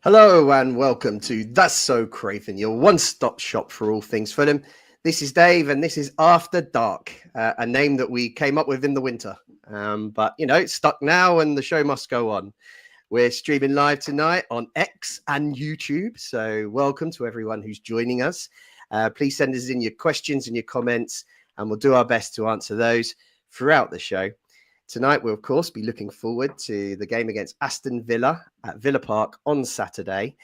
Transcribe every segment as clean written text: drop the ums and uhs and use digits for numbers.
Hello and welcome to That's So Craven, your one-stop shop for all things Fulham. This is Dave and this is After Dark, a name that we came up with in the winter. But, it's stuck now and the show must go on. We're streaming live tonight on X and YouTube, so welcome to everyone who's joining us. Please send us in your questions and your comments and we'll do our best to answer those throughout the show. Tonight, we'll, of course, be looking forward to the game against Aston Villa at Villa Park on Saturday.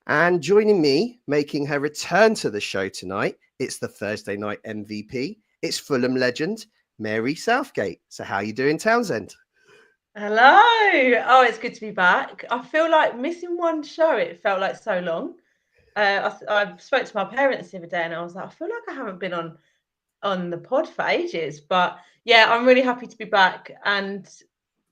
And joining me, making her return to the show tonight, it's the Thursday night MVP. It's Fulham legend, Mary Southgate. So how are you doing, Townsend? Hello. Oh, it's good to be back. I feel like missing one show. It felt like so long. I spoke to my parents the other day and I was like, I feel like I haven't been on the pod for ages. But yeah, I'm really happy to be back. And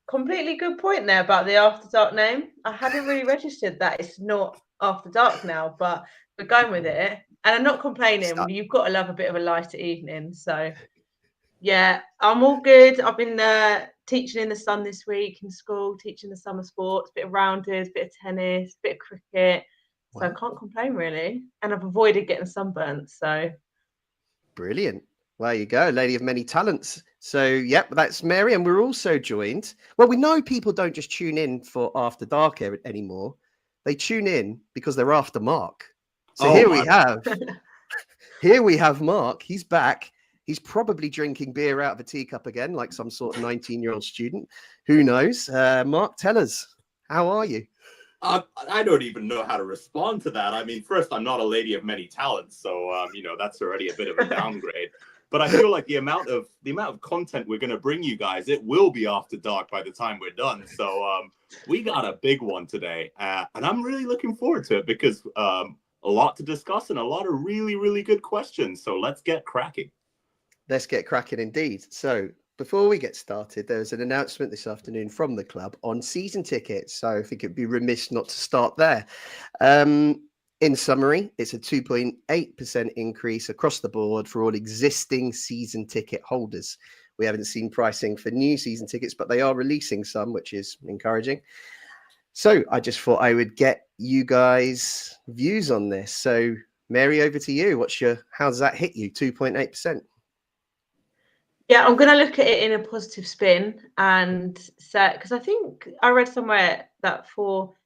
completely good point there about the After Dark name. I hadn't really registered that it's not After Dark now, but we're going with it. And I'm not complaining. You've got to love a bit of a lighter evening. So yeah, I'm all good. I've been teaching in the sun this week in school, teaching the summer sports, bit of rounders, bit of tennis, bit of cricket. So I can't complain really. And I've avoided getting sunburnt. So brilliant. Well, there you go, lady of many talents. So, yep, that's Mary. And we're also joined. Well, we know people don't just tune in for After Dark anymore. They tune in because they're after Mark. So here we have Mark. He's back. He's probably drinking beer out of a teacup again, like some sort of 19-year-old student. Who knows? Mark, tell us, how are you? I don't even know how to respond to that. I mean, first, I'm not a lady of many talents, so that's already a bit of a downgrade. But I feel like the amount of content we're going to bring you guys, it will be After Dark by the time we're done. So we got a big one today, and I'm really looking forward to it because a lot to discuss and a lot of really, really good questions. So let's get cracking. Let's get cracking indeed. So before we get started, there's an announcement this afternoon from the club on season tickets. So I think it'd be remiss not to start there. In summary, it's a 2.8% increase across the board for all existing season ticket holders. We haven't seen pricing for new season tickets, but they are releasing some, which is encouraging. So I just thought I would get you guys' views on this. So Mary, over to you. How does that hit you? 2.8%. Yeah, I'm going to look at it in a positive spin and say, because I think I read somewhere that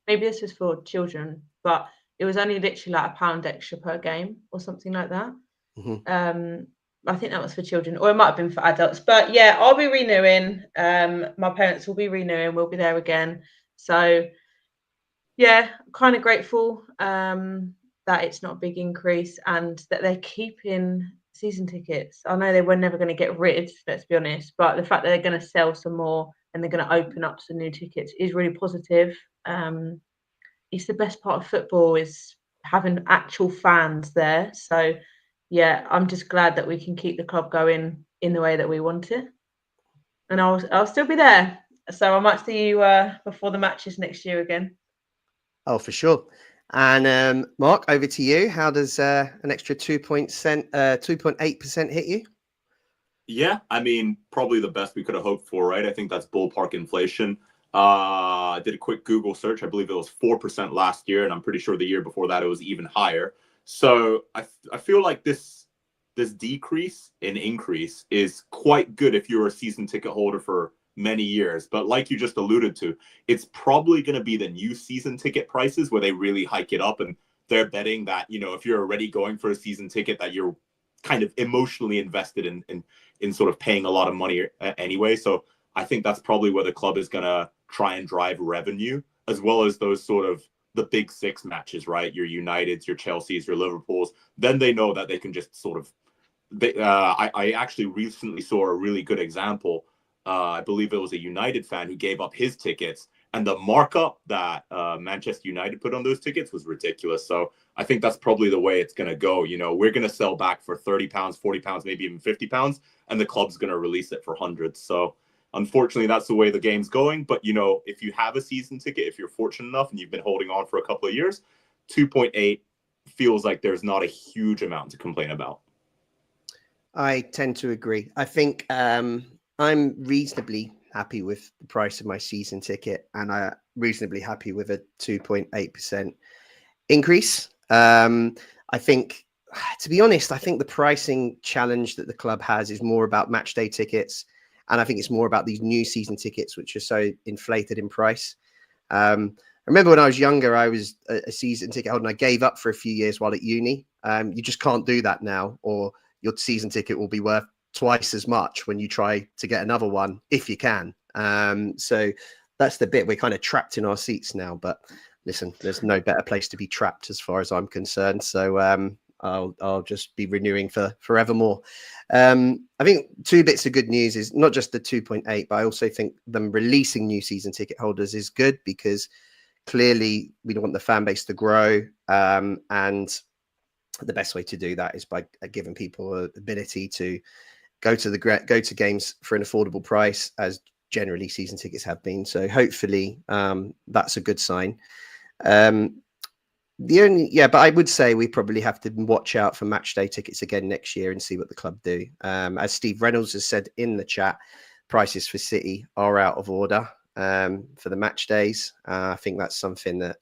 maybe this was for children, but it was only literally like £1 extra per game or something like that. Mm-hmm. I think that was for children, or it might have been for adults. But yeah, I'll be renewing. My parents will be renewing. We'll be there again. So yeah, kind of grateful that it's not a big increase and that they're keeping season tickets. I know they were never going to get rid, let's be honest, but the fact that they're going to sell some more and they're going to open up some new tickets is really positive. It's the best part of football is having actual fans there. So yeah, I'm just glad that we can keep the club going in the way that we want it. And I'll still be there. So I might see you before the matches next year again. Oh, for sure. And Mark, over to you. How does an extra 2.8% hit you? Yeah, I mean, probably the best we could have hoped for, right? I think that's ballpark inflation. I did a quick Google search. I believe it was 4% last year, and I'm pretty sure the year before that it was even higher. So I feel like this decrease in increase is quite good if you're a season ticket holder for many years. But like you just alluded to, it's probably going to be the new season ticket prices where they really hike it up, and they're betting that, if you're already going for a season ticket, that you're kind of emotionally invested in sort of paying a lot of money anyway. So I think that's probably where the club is going to try and drive revenue, as well as those sort of the big six matches, right? Your Uniteds, your Chelseas, your Liverpools. Then they know that they can just sort of. I actually recently saw a really good example. I believe it was a United fan who gave up his tickets, and the markup that Manchester United put on those tickets was ridiculous. So I think that's probably the way it's going to go. We're going to sell back for £30, £40, maybe even £50, and the club's going to release it for hundreds. So unfortunately, that's the way the game's going. But, if you have a season ticket, if you're fortunate enough and you've been holding on for a couple of years, 2.8 feels like there's not a huge amount to complain about. I tend to agree. I think I'm reasonably happy with the price of my season ticket, and I'm reasonably happy with a 2.8% increase. I think, to be honest, I think the pricing challenge that the club has is more about match day tickets. And I think it's more about these new season tickets, which are so inflated in price. I remember when I was younger, I was a season ticket holder and I gave up for a few years while at uni. You just can't do that now, or your season ticket will be worth twice as much when you try to get another one, if you can. So that's the bit. We're kind of trapped in our seats now. But listen, there's no better place to be trapped as far as I'm concerned. So I'll just be renewing for forevermore. I think two bits of good news is not just the 2.8, but I also think them releasing new season ticket holders is good, because clearly we don't want the fan base to grow. And the best way to do that is by giving people an ability to go to games for an affordable price, as generally season tickets have been. So hopefully that's a good sign. But I would say we probably have to watch out for match day tickets again next year and see what the club do. As Steve Reynolds has said in the chat, prices for City are out of order for the match days. I think that's something that,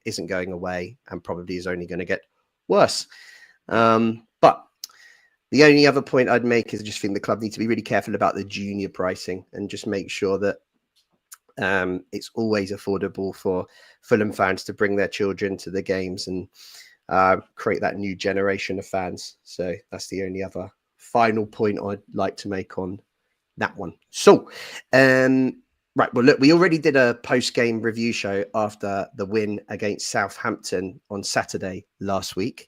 isn't going away and probably is only going to get worse. But the only other point I'd make is I just think the club need to be really careful about the junior pricing and just make sure that it's always affordable for Fulham fans to bring their children to the games and create that new generation of fans. So that's the only other final point I'd like to make on that one. So, right. Well, look, we already did a post-game review show after the win against Southampton on Saturday last week.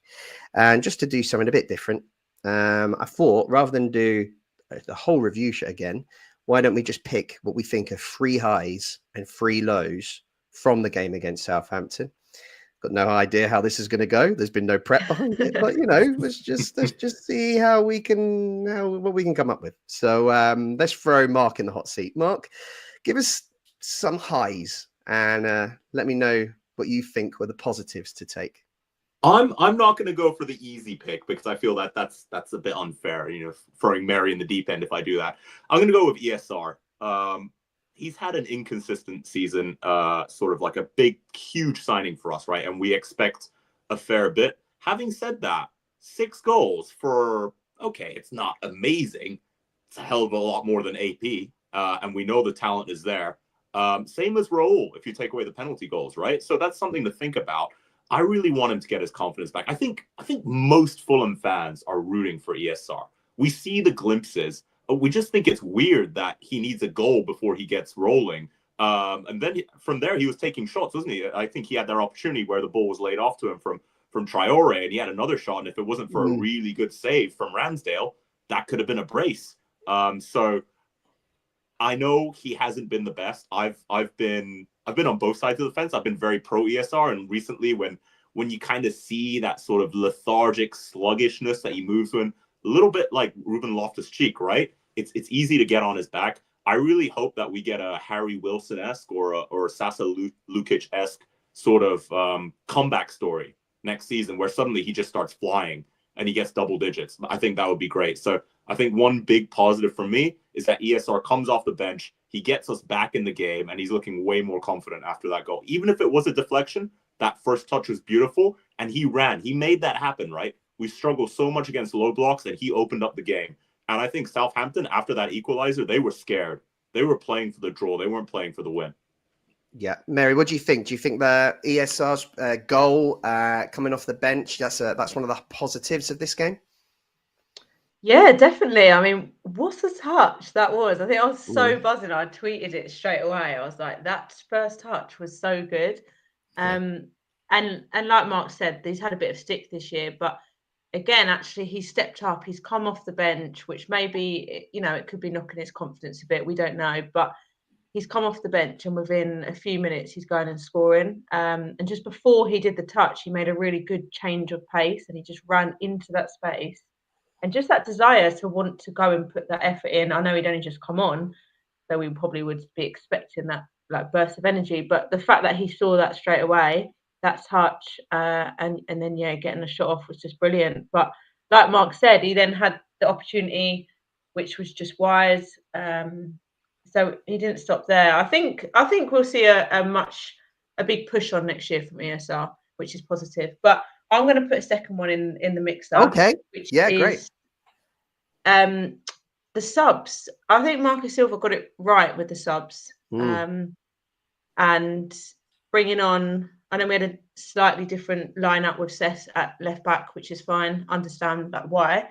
And just to do something a bit different, I thought rather than do the whole review show again, why don't we just pick what we think are 3 highs and 3 lows from the game against Southampton? Got no idea how this is going to go. There's been no prep behind it, but let's just see what we can come up with. So let's throw Mark in the hot seat. Mark, give us some highs and let me know what you think were the positives to take. I'm not going to go for the easy pick because I feel that that's a bit unfair, throwing Mary in the deep end if I do that. I'm going to go with ESR. He's had an inconsistent season, sort of like a big, huge signing for us, right? And we expect a fair bit. Having said that, 6 goals it's not amazing. It's a hell of a lot more than AP. And we know the talent is there. Same as Raul, if you take away the penalty goals, right? So that's something to think about. I really want him to get his confidence back. I think most Fulham fans are rooting for ESR. We see the glimpses. We just think it's weird that he needs a goal before he gets rolling. And then from there, he was taking shots, wasn't he? I think he had that opportunity where the ball was laid off to him from Traore, and he had another shot. And if it wasn't for a really good save from Ramsdale, that could have been a brace. So I know he hasn't been the best. I've been on both sides of the fence. I've been very pro ESR, and recently when you kind of see that sort of lethargic sluggishness that he moves in, a little bit like Ruben Loftus-Cheek, right? It's easy to get on his back. I really hope that we get a Harry Wilson-esque or a Sasa Lukic-esque sort of comeback story next season where suddenly he just starts flying and he gets double digits. I think that would be great. So I think one big positive for me is that ESR comes off the bench, he gets us back in the game, and he's looking way more confident after that goal. Even if it was a deflection, that first touch was beautiful, and he made that happen, right? We struggle so much against low blocks, and he opened up the game. And I think Southampton, after that equalizer, they were scared. They were playing for the draw. They weren't playing for the win. Yeah. Mary, what do you think? Do you think the ESR's goal coming off the bench, that's one of the positives of this game? Yeah, definitely. I mean, what a touch that was. I think I was so buzzing. I tweeted it straight away. I was like, that first touch was so good. And like Mark said, he's had a bit of stick this year, but again, actually, he's stepped up. He's come off the bench, which maybe, it could be knocking his confidence a bit. We don't know, but he's come off the bench and within a few minutes, he's going and scoring. And just before he did the touch, he made a really good change of pace and he just ran into that space. And just that desire to want to go and put that effort in. I know he'd only just come on, so we probably would be expecting that like burst of energy. But the fact that he saw that straight away, that touch, and then getting a shot off was just brilliant. But like Mark said, he then had the opportunity, which was just wise. So he didn't stop there. I think we'll see a big push on next year from ESR, which is positive. But I'm going to put a second one in the mixer. Okay. Which Yeah, is, great. The subs. I think Marcus Silva got it right with the subs. And bringing on, I know we had a slightly different lineup with Cess at left back, which is fine. Understand that why.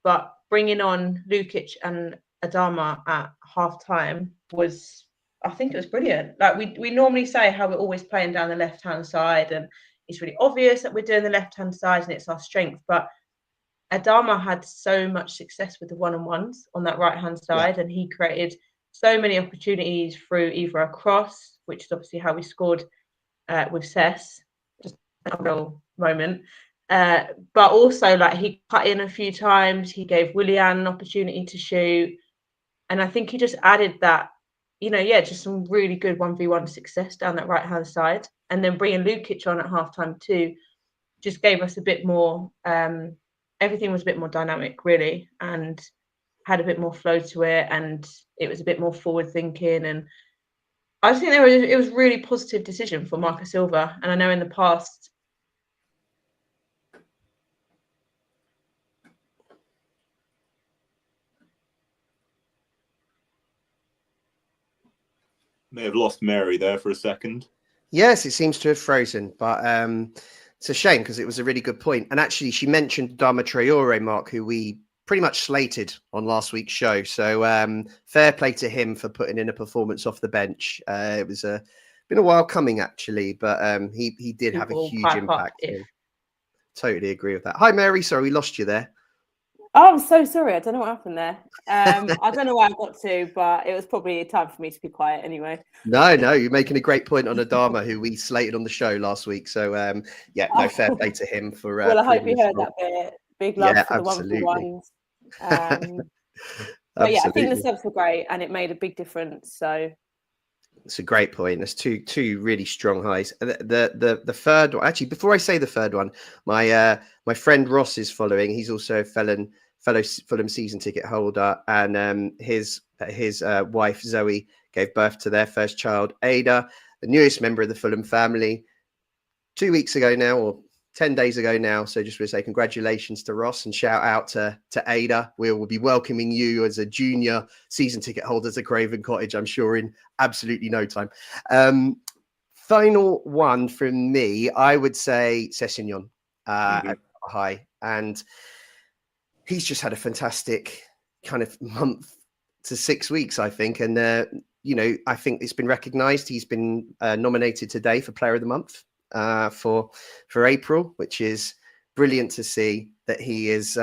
But bringing on Lukic and Adama at half time I think it was brilliant. Like we normally say how we're always playing down the left hand side, and it's really obvious that we're doing the left hand side and it's our strength. But Adama had so much success with the one-on-ones on that right hand side, and he created so many opportunities through either a cross, which is obviously how we scored with Cess, just a real moment. But also, like, he cut in a few times. He gave Willian an opportunity to shoot, and I think he just added that, just some really good 1v1 success down that right hand side, and then bringing Lukic on at halftime too, just gave us a bit more. Everything was a bit more dynamic, really, and had a bit more flow to it, and it was a bit more forward thinking. And I just think it was a really positive decision for Marcus Silva. And I know in the past, May have lost Mary there for a second. Yes, it seems to have frozen, but it's a shame because it was a really good point. And actually, she mentioned Dama Traore, Mark, who we pretty much slated on last week's show. So fair play to him for putting in a performance off the bench. It was been a while coming, actually, but he did have a huge impact. Totally agree with that. Hi, Mary. Sorry, we lost you there. Oh, I'm so sorry. I don't know what happened there. I don't know where I got to, but it was probably time for me to be quiet anyway. No, you're making a great point on Adama, who we slated on the show last week. So, fair play to him for. Well, I hope you heard that bit. Big love for absolutely. The 1v1s. But yeah, I think the subs were great, and it made a big difference. So it's a great point. There's two really strong highs. The third one, actually, before I say the third one, my friend Ross is following. He's also a fellow Fulham season ticket holder, and his wife Zoe gave birth to their first child, Ada, the newest member of the Fulham family, 2 weeks ago now, or 10 days ago now. So just want to say congratulations to Ross and shout out to Ada. We will be welcoming you as a junior season ticket holder to Craven Cottage, I'm sure, in absolutely no time. Final one from me, I would say Sessegnon high. And he's just had a fantastic kind of month to 6 weeks, I think. And, I think it's been recognised. He's been nominated today for Player of the Month for April, which is brilliant to see that he is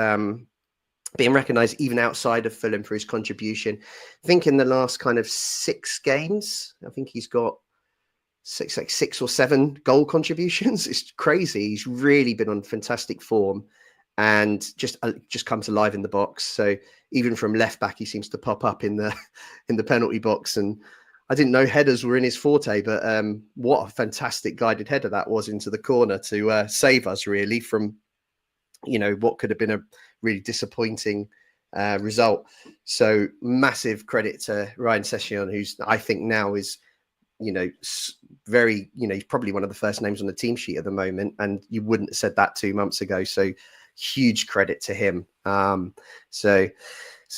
being recognised even outside of Fulham for his contribution. I think in the last kind of 6 games, I think he's got six or seven goal contributions. It's crazy. He's really been on fantastic form and just comes alive in the box. So even from left back, he seems to pop up in the penalty box. And I didn't know headers were in his forte, but what a fantastic guided header that was into the corner to save us really from, what could have been a really disappointing result. So massive credit to Ryan Sessegnon, who's I think now is, very, he's probably one of the first names on the team sheet at the moment. And you wouldn't have said that 2 months ago. So huge credit to him. So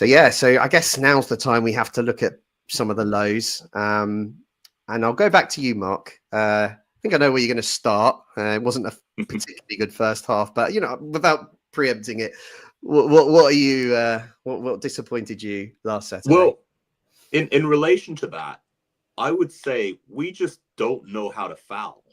I guess now's the time we have to look at some of the lows. And I'll go back to you, Mark. I think I know where you're going to start. It wasn't a particularly good first half, but without preempting it, what are you? What disappointed you last Saturday? Well, in relation to that, I would say we just don't know how to foul.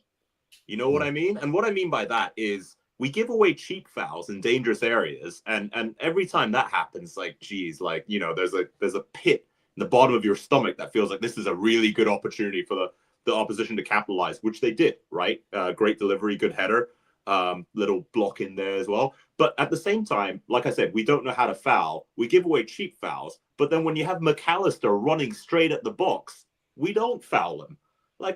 You know what I mean? And what I mean by that is we give away cheap fouls in dangerous areas, and every time that happens, there's a pit in the bottom of your stomach that feels like this is a really good opportunity for the opposition to capitalize, which they did, right? Great delivery, good header, little block in there as well. But at the same time, like I said, we don't know how to foul. We give away cheap fouls. But then when you have McAllister running straight at the box, we don't foul him.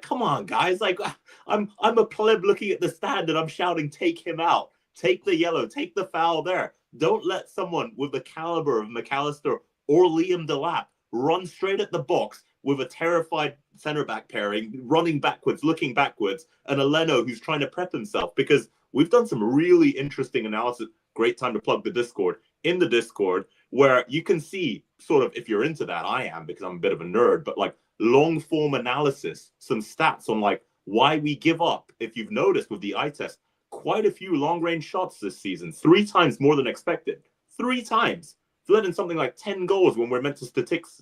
Come on, guys. I'm a pleb looking at the stand and I'm shouting, take him out. Take the yellow, take the foul there. Don't let someone with the caliber of McAllister or Liam Delap run straight at the box with a terrified centre-back pairing, running backwards, looking backwards, and a Leno who's trying to prep himself, because we've done some really interesting analysis. Great time to plug the Discord. In the Discord, where you can see sort of, if you're into that, I am, because I'm a bit of a nerd, but like long form analysis, some stats on like why we give up. If you've noticed with the eye test, quite a few long range shots this season, 3 times more than expected. 3 times. Let in something like 10 goals when we're meant to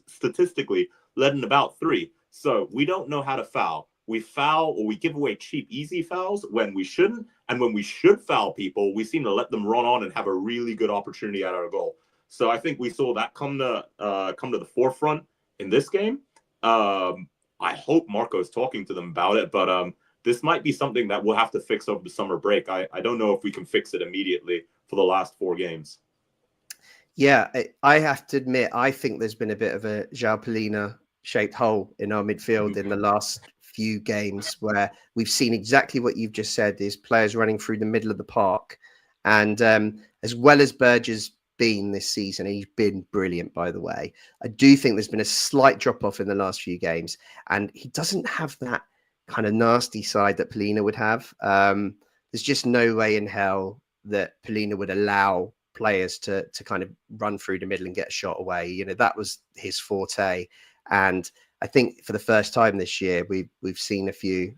statistically let in about 3. So we don't know how to foul. We foul, or we give away cheap, easy fouls when we shouldn't. And when we should foul people, we seem to let them run on and have a really good opportunity at our goal. So I think we saw that come to the forefront in this game. I hope Marco's talking to them about it, but this might be something that we'll have to fix over the summer break. I don't know if we can fix it immediately for the last 4 games. Yeah, I have to admit, I think there's been a bit of a João Palhinha shaped hole in our midfield in the last few games, where we've seen exactly what you've just said, is players running through the middle of the park. And as well as Berger's been this season, he's been brilliant, by the way, I do think there's been a slight drop off in the last few games, and he doesn't have that kind of nasty side that Palhinha would have. There's just no way in hell that Palhinha would allow players to kind of run through the middle and get a shot away. You know, that was his forte. And I think for the first time this year, we've seen a few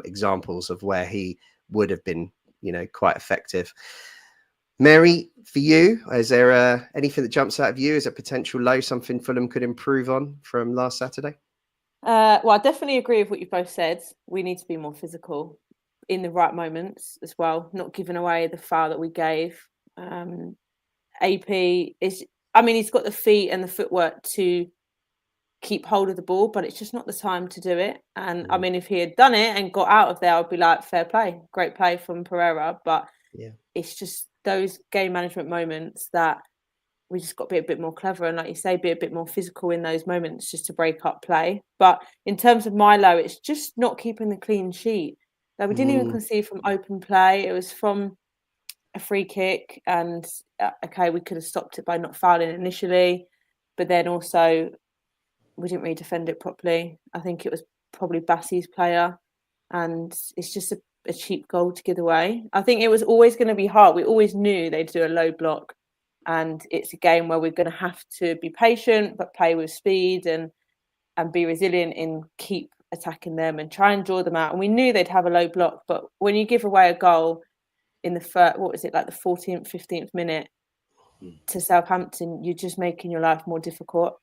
examples of where he would have been, you know, quite effective. Mary, for you, is there anything that jumps out of you as a potential low, something Fulham could improve on from last Saturday? Well, I definitely agree with what you both said. We need to be more physical in the right moments as well, not giving away the foul that we gave. AP is, I mean, he's got the feet and the footwork to keep hold of the ball, but it's just not the time to do it. And I mean, if he had done it and got out of there, I'd be like, fair play, great play from Pereira. But it's just those game management moments that we just got to be a bit more clever, and like you say, be a bit more physical in those moments just to break up play. But in terms of Milo, it's just not keeping the clean sheet. Like, we didn't even concede from open play. It was from a free kick, and okay, we could have stopped it by not fouling initially, but then also we didn't really defend it properly. I think it was probably Bassey's player, and it's just a cheap goal to give away. I think it was always going to be hard. We always knew they'd do a low block, and it's a game where we're going to have to be patient but play with speed and be resilient and keep attacking them and try and draw them out. And we knew they'd have a low block, but when you give away a goal in the first, what was it, like the 14th, 15th minute to Southampton, you're just making your life more difficult.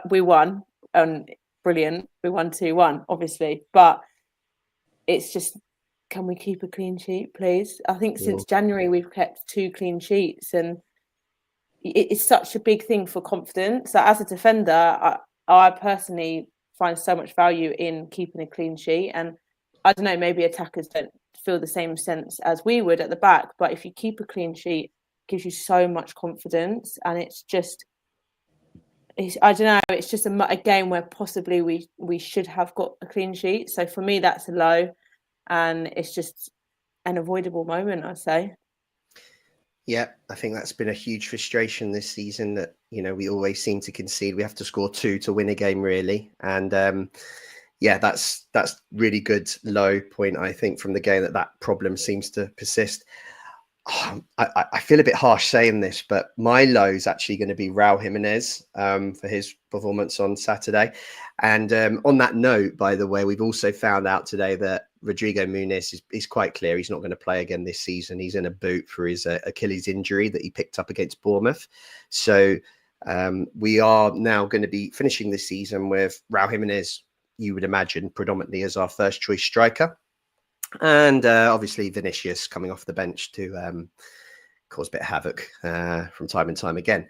We won, and brilliant. We won 2-1, obviously, but it's just, can we keep a clean sheet, please? I think since January we've kept 2 clean sheets, and it's such a big thing for confidence. So as a defender, I personally find so much value in keeping a clean sheet, and I don't know, maybe attackers don't feel the same sense as we would at the back, but if you keep a clean sheet, it gives you so much confidence. And it's just, I don't know, it's just a game where possibly we should have got a clean sheet. So for me, that's a low, and it's just an avoidable moment, I'd say. Yeah, I think that's been a huge frustration this season, that, you know, we always seem to concede. We have to score 2 to win a game, really. And yeah, that's really good low point, I think, from the game, that problem seems to persist. I feel a bit harsh saying this, but my low is actually going to be Raul Jimenez for his performance on Saturday. And on that note, by the way, we've also found out today that Rodrigo Muniz is quite clear he's not going to play again this season. He's in a boot for his Achilles injury that he picked up against Bournemouth. So we are now going to be finishing this season with Raul Jimenez, you would imagine, predominantly as our first choice striker. And obviously Vinicius coming off the bench to cause a bit of havoc from time and time again.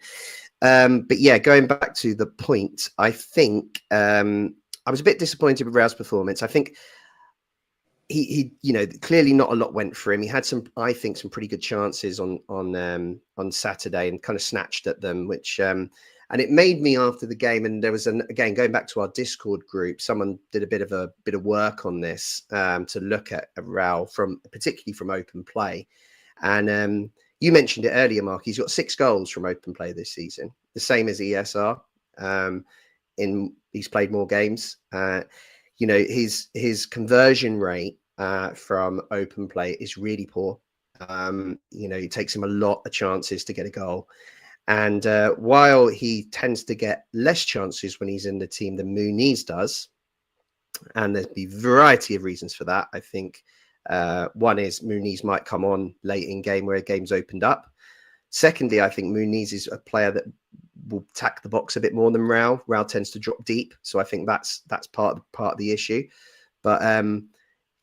But yeah, going back to the point, I think I was a bit disappointed with Raul's performance. I think he you know, clearly not a lot went for him. He had some pretty good chances on Saturday and kind of snatched at them, which and it made me, after the game, and there was again, going back to our Discord group, someone did a bit of work on this to look at Raul particularly from open play. And you mentioned it earlier, Mark, he's got 6 goals from open play this season, the same as ESR. he's played more games. You know, his conversion rate from open play is really poor. You know, it takes him a lot of chances to get a goal. And while he tends to get less chances when he's in the team than Muniz does, and there's a variety of reasons for that. I think one is Muniz might come on late in game where a game's opened up. Secondly, I think Muniz is a player that will tack the box a bit more than Raul. Raul tends to drop deep, so I think that's part of the issue. But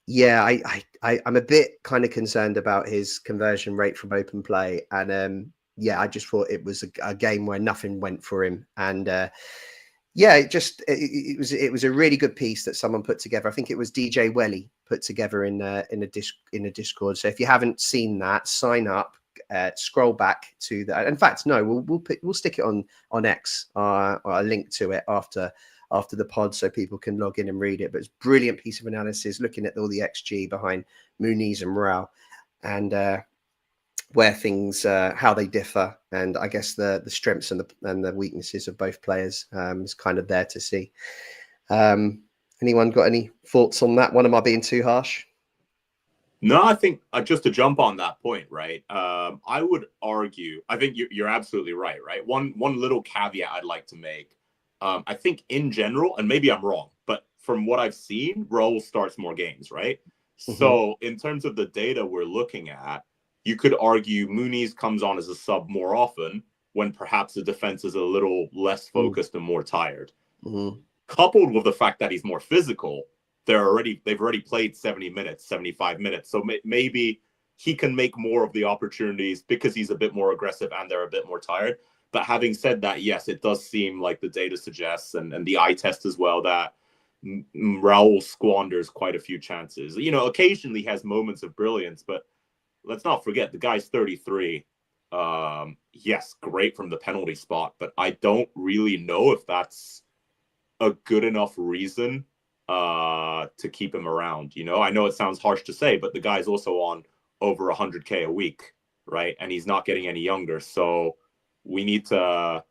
yeah, I'm a bit kind of concerned about his conversion rate from open play, and yeah, I just thought it was a game where nothing went for him, and yeah, it was a really good piece that someone put together. I think it was DJ Welly put together in a Discord. So if you haven't seen that, sign up. Scroll back to that. In fact, no, we'll stick it on X or a link to it after the pod so people can log in and read it. But it's a brilliant piece of analysis looking at all the XG behind Muniz and Raul and where things how they differ, and I guess the strengths and the weaknesses of both players is kind of there to see. Anyone got any thoughts on that one? Am I being too harsh? No, I think just to jump on that point, right? I would argue, I think you're absolutely right? One little caveat I'd like to make. I think in general, and maybe I'm wrong, but from what I've seen, Raul starts more games, right? Mm-hmm. So in terms of the data we're looking at, you could argue Muniz comes on as a sub more often when perhaps the defense is a little less focused and more tired. Mm-hmm. Coupled with the fact that he's more physical, they've already played 70 minutes, 75 minutes. So maybe he can make more of the opportunities because he's a bit more aggressive and they're a bit more tired. But having said that, yes, it does seem like the data suggests and the eye test as well that Raul squanders quite a few chances. You know, occasionally he has moments of brilliance, but let's not forget the guy's 33. Yes, great from the penalty spot, but I don't really know if that's a good enough reason to keep him around. You know, I know it sounds harsh to say, but the guy's also on over 100K a week, right? And he's not getting any younger. So we need to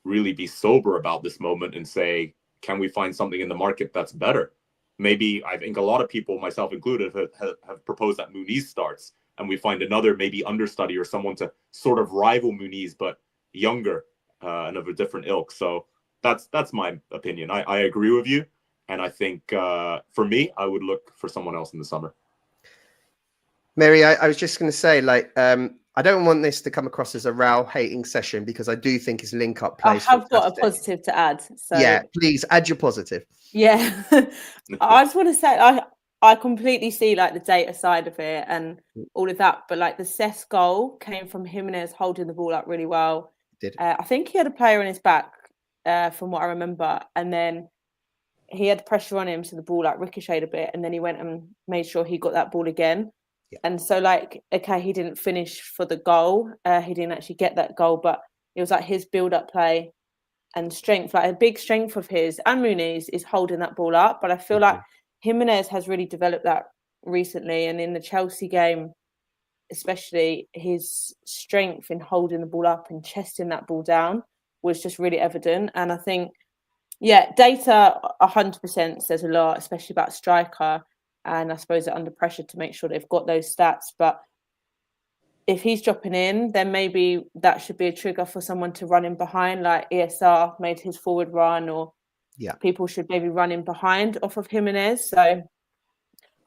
really be sober about this moment and say, can we find something in the market that's better? Maybe I think a lot of people, myself included, have proposed that Muniz starts and we find another maybe understudy or someone to sort of rival Muniz, but younger and of a different ilk. So that's my opinion. I agree with you. And I think for me, I would look for someone else in the summer. Mary, I was just going to say, like, I don't want this to come across as a Raul hating session because I do think his link up plays. I've got a positive to add. So yeah, please add your positive. Yeah, I just want to say I completely see like the data side of it and all of that, but like the Cesc goal came from Jimenez holding the ball up really well. Did I think he had a player on his back from what I remember, and then he had pressure on him, so the ball like ricocheted a bit, and then he went and made sure he got that ball again. Yeah. And so like, okay, he didn't finish for the goal. He didn't actually get that goal, but it was like his build-up play and strength, like a big strength of his and Muniz is holding that ball up. But I feel like Jimenez has really developed that recently. And in the Chelsea game, especially, his strength in holding the ball up and chesting that ball down was just really evident. And I think, yeah, data 100% says a lot, especially about striker. And I suppose they're under pressure to make sure they've got those stats. But if he's dropping in, then maybe that should be a trigger for someone to run in behind, like ESR made his forward run, or people should maybe run in behind off of Jimenez. So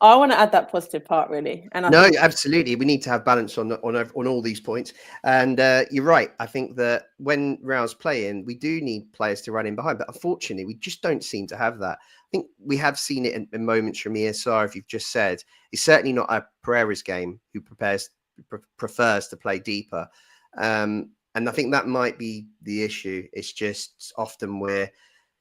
I want to add that positive part, really. And absolutely, we need to have balance on all these points. And you're right. I think that when Raul's playing, we do need players to run in behind, but unfortunately, we just don't seem to have that. I think we have seen it in moments from ESR. If you've just said, it's certainly not a Pereira's game who prefers to play deeper, and I think that might be the issue. It's just often we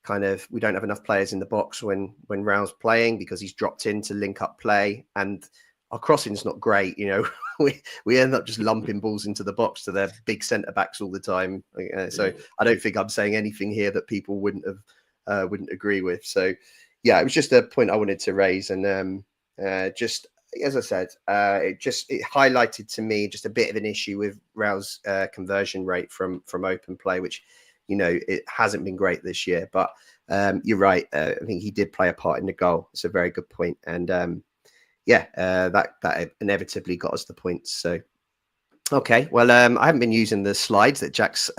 don't have enough players in the box when Raul's playing because he's dropped in to link up play, and our crossing's not great. You know, we end up just lumping balls into the box to their big centre backs all the time. So I don't think I'm saying anything here that people wouldn't agree with. So yeah, it was just a point I wanted to raise, and just as I said, it highlighted to me just a bit of an issue with Raul's conversion rate from open play, which, you know, it hasn't been great this year. But you're right. I think he did play a part in the goal. It's a very good point. And that inevitably got us the points. So, okay. Well, I haven't been using the slides that Jack's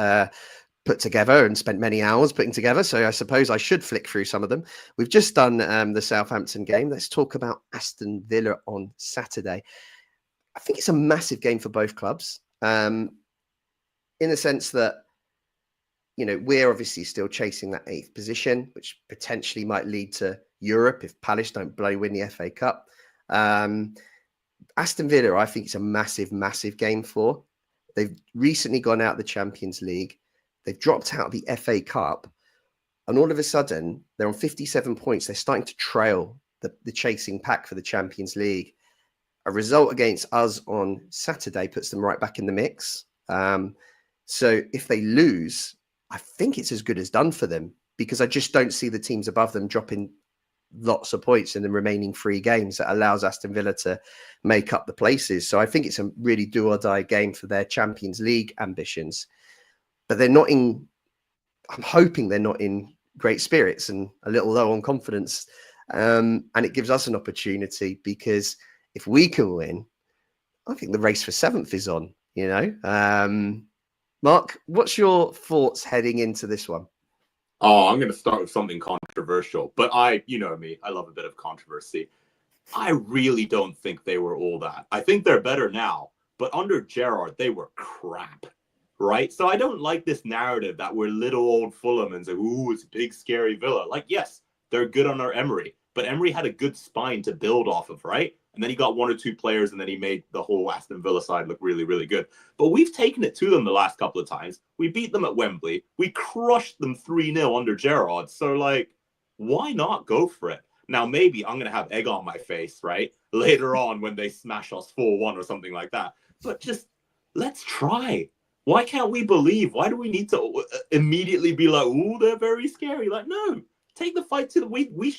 put together and spent many hours putting together. So I suppose I should flick through some of them. We've just done the Southampton game. Let's talk about Aston Villa on Saturday. I think it's a massive game for both clubs, in the sense that, you know, we're obviously still chasing that 8th position, which potentially might lead to Europe if Palace don't win the FA Cup. Aston Villa, I think it's a massive, massive game for. They've recently gone out of the Champions League. They've dropped out of the FA Cup. And all of a sudden, they're on 57 points. They're starting to trail the chasing pack for the Champions League. A result against us on Saturday puts them right back in the mix. So if they lose, I think it's as good as done for them, because I just don't see the teams above them dropping lots of points in the remaining 3 games. That allows Aston Villa to make up the places. So I think it's a really do or die game for their Champions League ambitions. But they're not in, I'm hoping they're not in great spirits and a little low on confidence. And it gives us an opportunity, because if we can win, I think the race for 7th is on, you know. Mark, what's your thoughts heading into this one? Oh, I'm going to start with something controversial, but you know me, I love a bit of controversy. I really don't think they were all that. I think they're better now, but under Gerrard, they were crap, right? So I don't like this narrative that we're little old Fulham and say, ooh, it's a big, scary Villa. Like, yes, they're good under Emery, but Emery had a good spine to build off of, right? And then he got 1 or 2 players, and then he made the whole Aston Villa side look really, really good. But we've taken it to them the last couple of times. We beat them at Wembley. We crushed them 3-0 under Gerrard. So, like, why not go for it? Now, maybe I'm going to have egg on my face, right? Later on when they smash us 4-1 or something like that. But just, let's try. Why can't we believe? Why do we need to immediately be like, ooh, they're very scary? Like, no. Take the fight to the week. We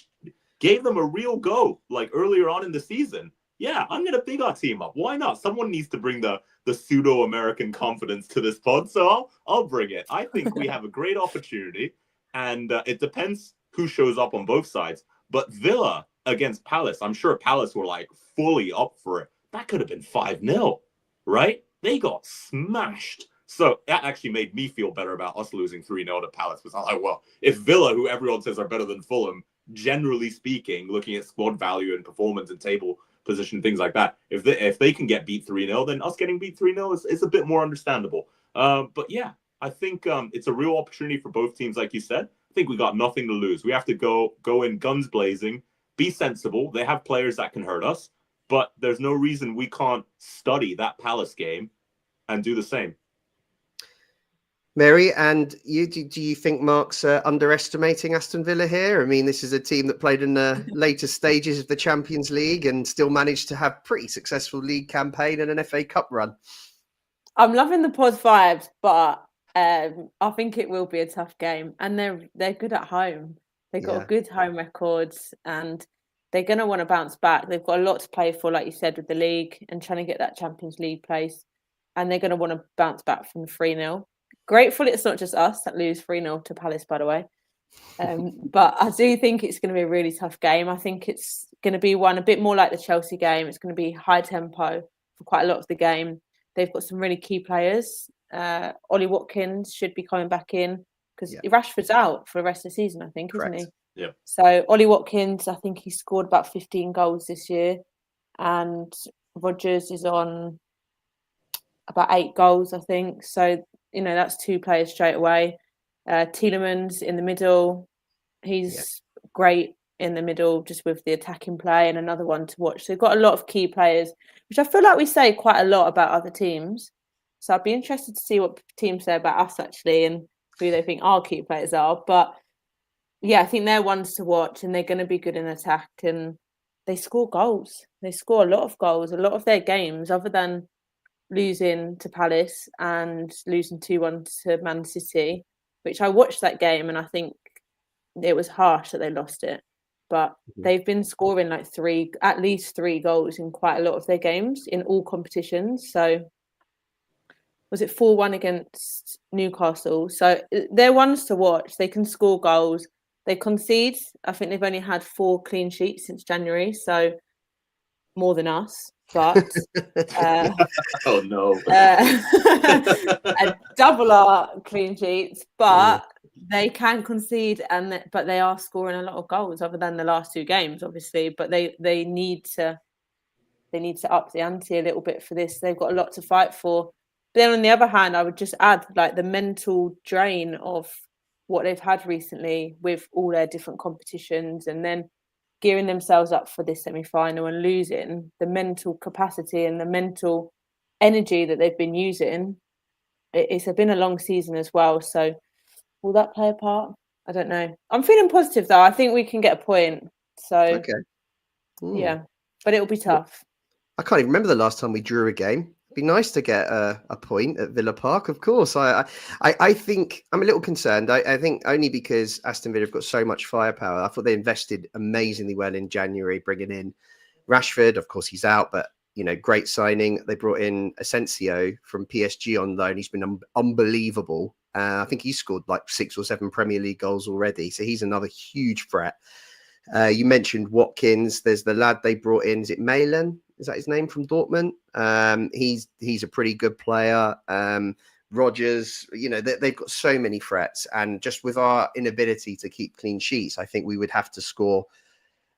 gave them a real go, like earlier on in the season. Yeah, I'm going to big our team up. Why not? Someone needs to bring the pseudo-American confidence to this pod, so I'll bring it. I think we have a great opportunity, and it depends who shows up on both sides. But Villa against Palace, I'm sure Palace were like fully up for it. That could have been 5-0, right? They got smashed. So that actually made me feel better about us losing 3-0 to Palace. Because I'm like, well, if Villa, who everyone says are better than Fulham, generally speaking, looking at squad value and performance and table position, things like that, if they can get beat 3-0, then us getting beat 3-0 is a bit more understandable. But yeah, I think it's a real opportunity for both teams, like you said. I think we got nothing to lose. We have to go in guns blazing, be sensible. They have players that can hurt us, but there's no reason we can't study that Palace game and do the same. Mary, and you, do you think Mark's underestimating Aston Villa here? I mean, this is a team that played in the later stages of the Champions League and still managed to have pretty successful league campaign and an FA Cup run. I'm loving the pod vibes, but I think it will be a tough game. And they're good at home. They've got a good home record, and they're going to want to bounce back. They've got a lot to play for, like you said, with the league and trying to get that Champions League place. And they're going to want to bounce back from 3-0. Grateful it's not just us that lose 3-0 to Palace, by the way. But I do think it's going to be a really tough game. I think it's going to be one a bit more like the Chelsea game. It's going to be high tempo for quite a lot of the game. They've got some really key players. Ollie Watkins should be coming back in because Rashford's out for the rest of the season, I think, Correct. isn't he? Yeah. So Ollie Watkins, I think he scored about 15 goals this year. And Rodgers is on about 8 goals, I think. So, you know, that's 2 players straight away. Tielemans in the middle. He's great in the middle, just with the attacking play, and another one to watch. So they've got a lot of key players, which I feel like we say quite a lot about other teams. So I'd be interested to see what teams say about us, actually, and who they think our key players are. But yeah, I think they're ones to watch, and they're going to be good in attack, and they score goals. They score a lot of goals. A lot of their games, other than losing to Palace and losing 2-1 to Man City, which I watched that game, and I think it was harsh that they lost it. But they've been scoring like at least 3 goals in quite a lot of their games in all competitions. So was it 4-1 against Newcastle? So they're ones to watch. They can score goals. They concede. I think they've only had 4 clean sheets since January, so more than us. But Oh no. a double our clean sheets, but they can concede, but they are scoring a lot of goals, other than the last 2 games, obviously. But they need to up the ante a little bit for this. They've got a lot to fight for. But then on the other hand, I would just add like the mental drain of what they've had recently with all their different competitions, and then gearing themselves up for this semi-final and losing. The mental capacity and the mental energy that they've been using. It's been a long season as well. So will that play a part? I don't know. I'm feeling positive though. I think we can get a point. So Okay. yeah, but it'll be tough. I can't even remember the last time we drew a game. It'd be nice to get a point at Villa Park, of course. I think I'm a little concerned. I think only because Aston Villa have got so much firepower. I thought they invested amazingly well in January, bringing in Rashford. Of course, he's out, but great signing. They brought in Asensio from PSG on loan. He's been unbelievable. I think he's scored like 6 or 7 Premier League goals already. So he's another huge threat. You mentioned Watkins. There's the lad they brought in. Is it Malin? Is that his name, from Dortmund? He's a pretty good player. Rodgers, they've got so many threats. And just with our inability to keep clean sheets, I think we would have to score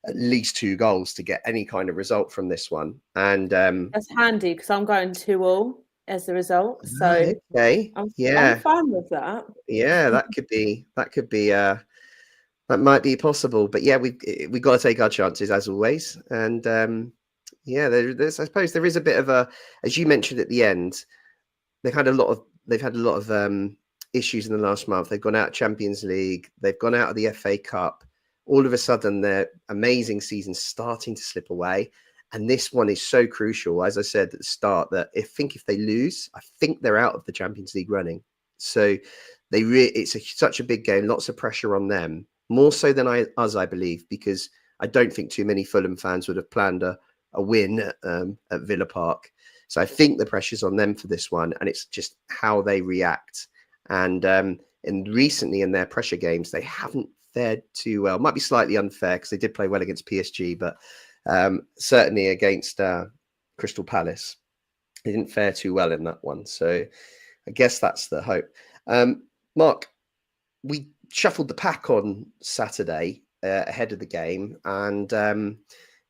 at least 2 goals to get any kind of result from this one. And that's handy because I'm going 2-2 as the result. So okay, I'm fine with that. Yeah, that could be that might be possible. But yeah, we got to take our chances as always. And I suppose there is a bit of a, as you mentioned at the end, they've had a lot of issues in the last month. They've gone out of Champions League, they've gone out of the FA Cup. All of a sudden, their amazing season's starting to slip away. And this one is so crucial, as I said at the start, that if they lose, I think they're out of the Champions League running. So it's such a big game, lots of pressure on them, more so than us, I believe, because I don't think too many Fulham fans would have planned a win at Villa Park. So I think the pressure's on them for this one, and it's just how they react. And recently in their pressure games, they haven't fared too well. Might be slightly unfair because they did play well against PSG, but certainly against Crystal Palace, they didn't fare too well in that one. So I guess that's the hope. Mark, we shuffled the pack on Saturday ahead of the game, and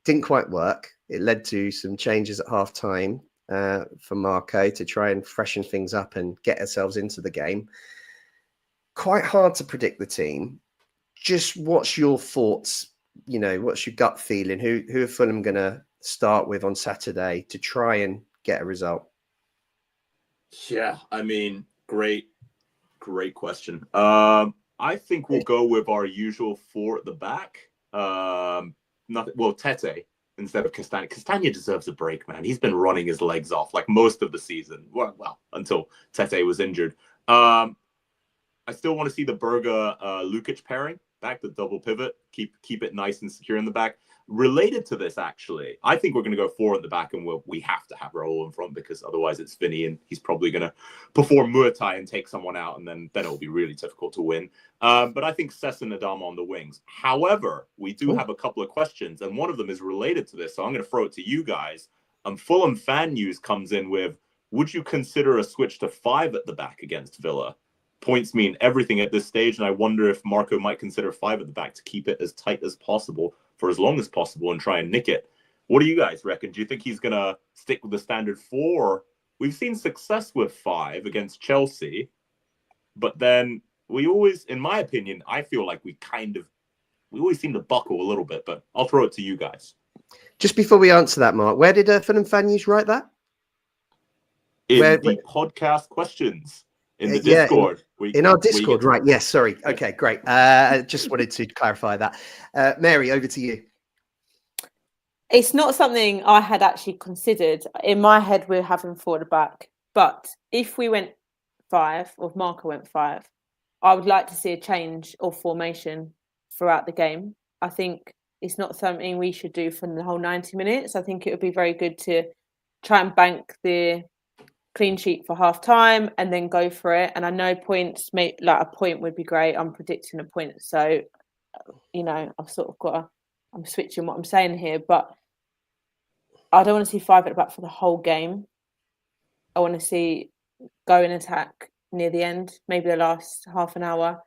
didn't quite work. It led to some changes at half time for Marco to try and freshen things up and get ourselves into the game. Quite hard to predict the team. Just what's your thoughts? What's your gut feeling? Who are Fulham going to start with on Saturday to try and get a result? Yeah, I mean, great question. I think we'll go with our usual 4 at the back. Tete instead of Castagna. Castagna deserves a break, man. He's been running his legs off like most of the season. Well, until Tete was injured. I still want to see the Berger Lukic pairing back, the double pivot. Keep it nice and secure in the back. Related to this, actually, I think we're going to go 4 at the back, and we have to have Raul in front because otherwise it's Vinny, and he's probably going to perform Muay Thai and take someone out, and then it'll be really difficult to win. But I think Sess and Adama on the wings. However, we do have a couple of questions, and one of them is related to this, so I'm going to throw it to you guys. Fulham Fan News comes in with, would you consider a switch to 5 at the back against Villa? Points mean everything at this stage, and I wonder if Marco might consider 5 at the back to keep it as tight as possible for as long as possible and try and nick it. What do you guys reckon? Do you think he's going to stick with the standard 4? We've seen success with 5 against Chelsea, but then we always, in my opinion, I feel like we always seem to buckle a little bit, but I'll throw it to you guys. Just before we answer that, Mark, where did Fulham Fan News write that? In the podcast questions. In the Discord. In our Discord, right. Yes, sorry. Okay, great. Just wanted to clarify that. Mary, over to you. It's not something I had actually considered. In my head, we're having 4 at the back. But if we went 5, or if Marco went 5, I would like to see a change of formation throughout the game. I think it's not something we should do for the whole 90 minutes. I think it would be very good to try and bank the clean sheet for half time and then go for it. And I know points, like a point would be great. I'm predicting a point. So I've sort of I'm switching what I'm saying here, but I don't want to see 5 at the back for the whole game. I want to see go in attack near the end, maybe the last half an hour,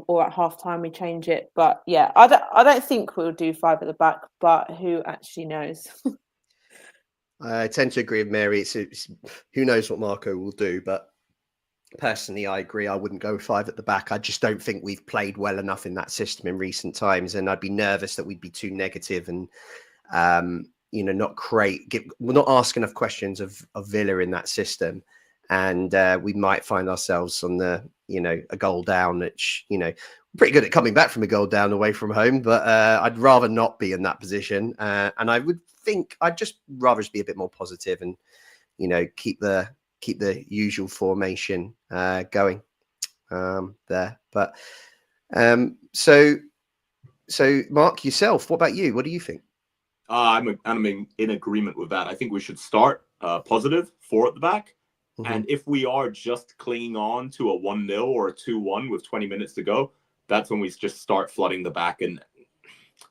or at half time we change it. But yeah, I don't think we'll do 5 at the back, but who actually knows? I tend to agree with Mary. It's who knows what Marco will do, but personally, I agree. I wouldn't go 5 at the back. I just don't think we've played well enough in that system in recent times, and I'd be nervous that we'd be too negative and we're not asking enough questions of Villa in that system, and we might find ourselves on a goal down, which pretty good at coming back from a goal down away from home, but I'd rather not be in that position, and I would think I'd just rather be a bit more positive and keep the usual formation going there. But so Mark, yourself, what about you? What do you think? I'm in agreement with that. I think we should start positive 4 at the back. Mm-hmm. And if we are just clinging on to a 1-0 or a 2-1 with 20 minutes to go, that's when we just start flooding the back. And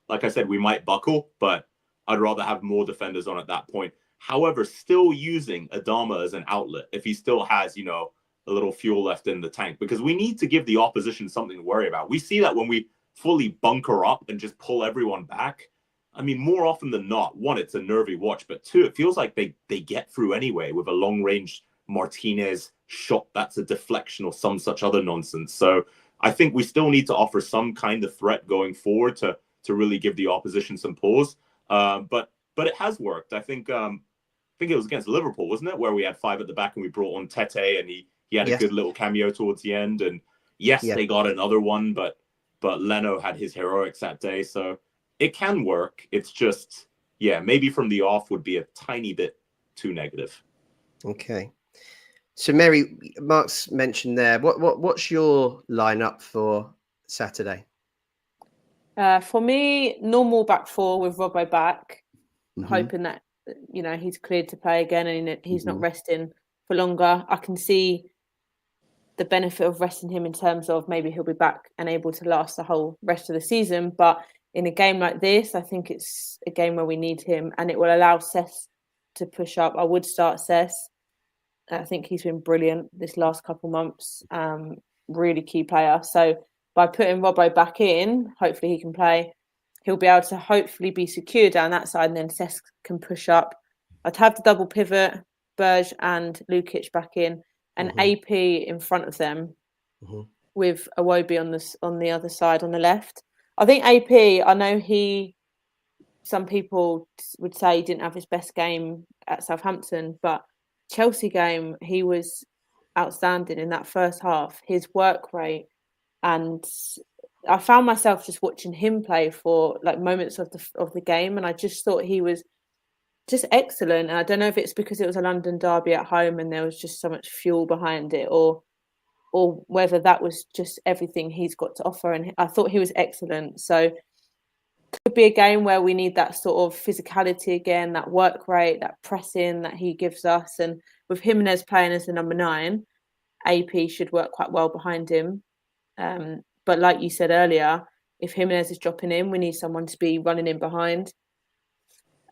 like I said, we might buckle, but I'd rather have more defenders on at that point. However, still using Adama as an outlet if he still has, a little fuel left in the tank, because we need to give the opposition something to worry about. We see that when we fully bunker up and just pull everyone back. I mean, more often than not, 1, it's a nervy watch, but 2, it feels like they get through anyway with a long-range Martinez shot that's a deflection or some such other nonsense. So I think we still need to offer some kind of threat going forward to really give the opposition some pause. But it has worked. I think it was against Liverpool, wasn't it, where we had 5 at the back and we brought on Tete and he had a good little cameo towards the end. And they got another one, but Leno had his heroics that day. So it can work. It's just, maybe from the off would be a tiny bit too negative. Okay. So Mary, Mark's mentioned there. What's your lineup for Saturday? For me, normal back 4 with Robbo back, Mm-hmm. hoping that he's cleared to play again and he's not resting for longer. I can see the benefit of resting him in terms of maybe he'll be back and able to last the whole rest of the season. But in a game like this, I think it's a game where we need him, and it will allow Cess to push up. I would start Cess. I think he's been brilliant this last couple months. Really key player. So by putting Robbo back in, hopefully he can play. He'll be able to hopefully be secure down that side, and then Cesc can push up. I'd have the double pivot, Berge and Lukic back in, and AP in front of them with Iwobi on the other side on the left. I think AP, I know some people would say he didn't have his best game at Southampton, but Chelsea game, he was outstanding in that first half. His work rate, and I found myself just watching him play for like moments of the game, and I just thought he was just excellent. And I don't know if it's because it was a London derby at home and there was just so much fuel behind it, or whether that was just everything he's got to offer. And I thought he was excellent. So could be a game where we need that sort of physicality again, that work rate, that pressing that he gives us. And with Jimenez playing as the number 9, AP should work quite well behind him. But like you said earlier, if Jimenez is dropping in, we need someone to be running in behind,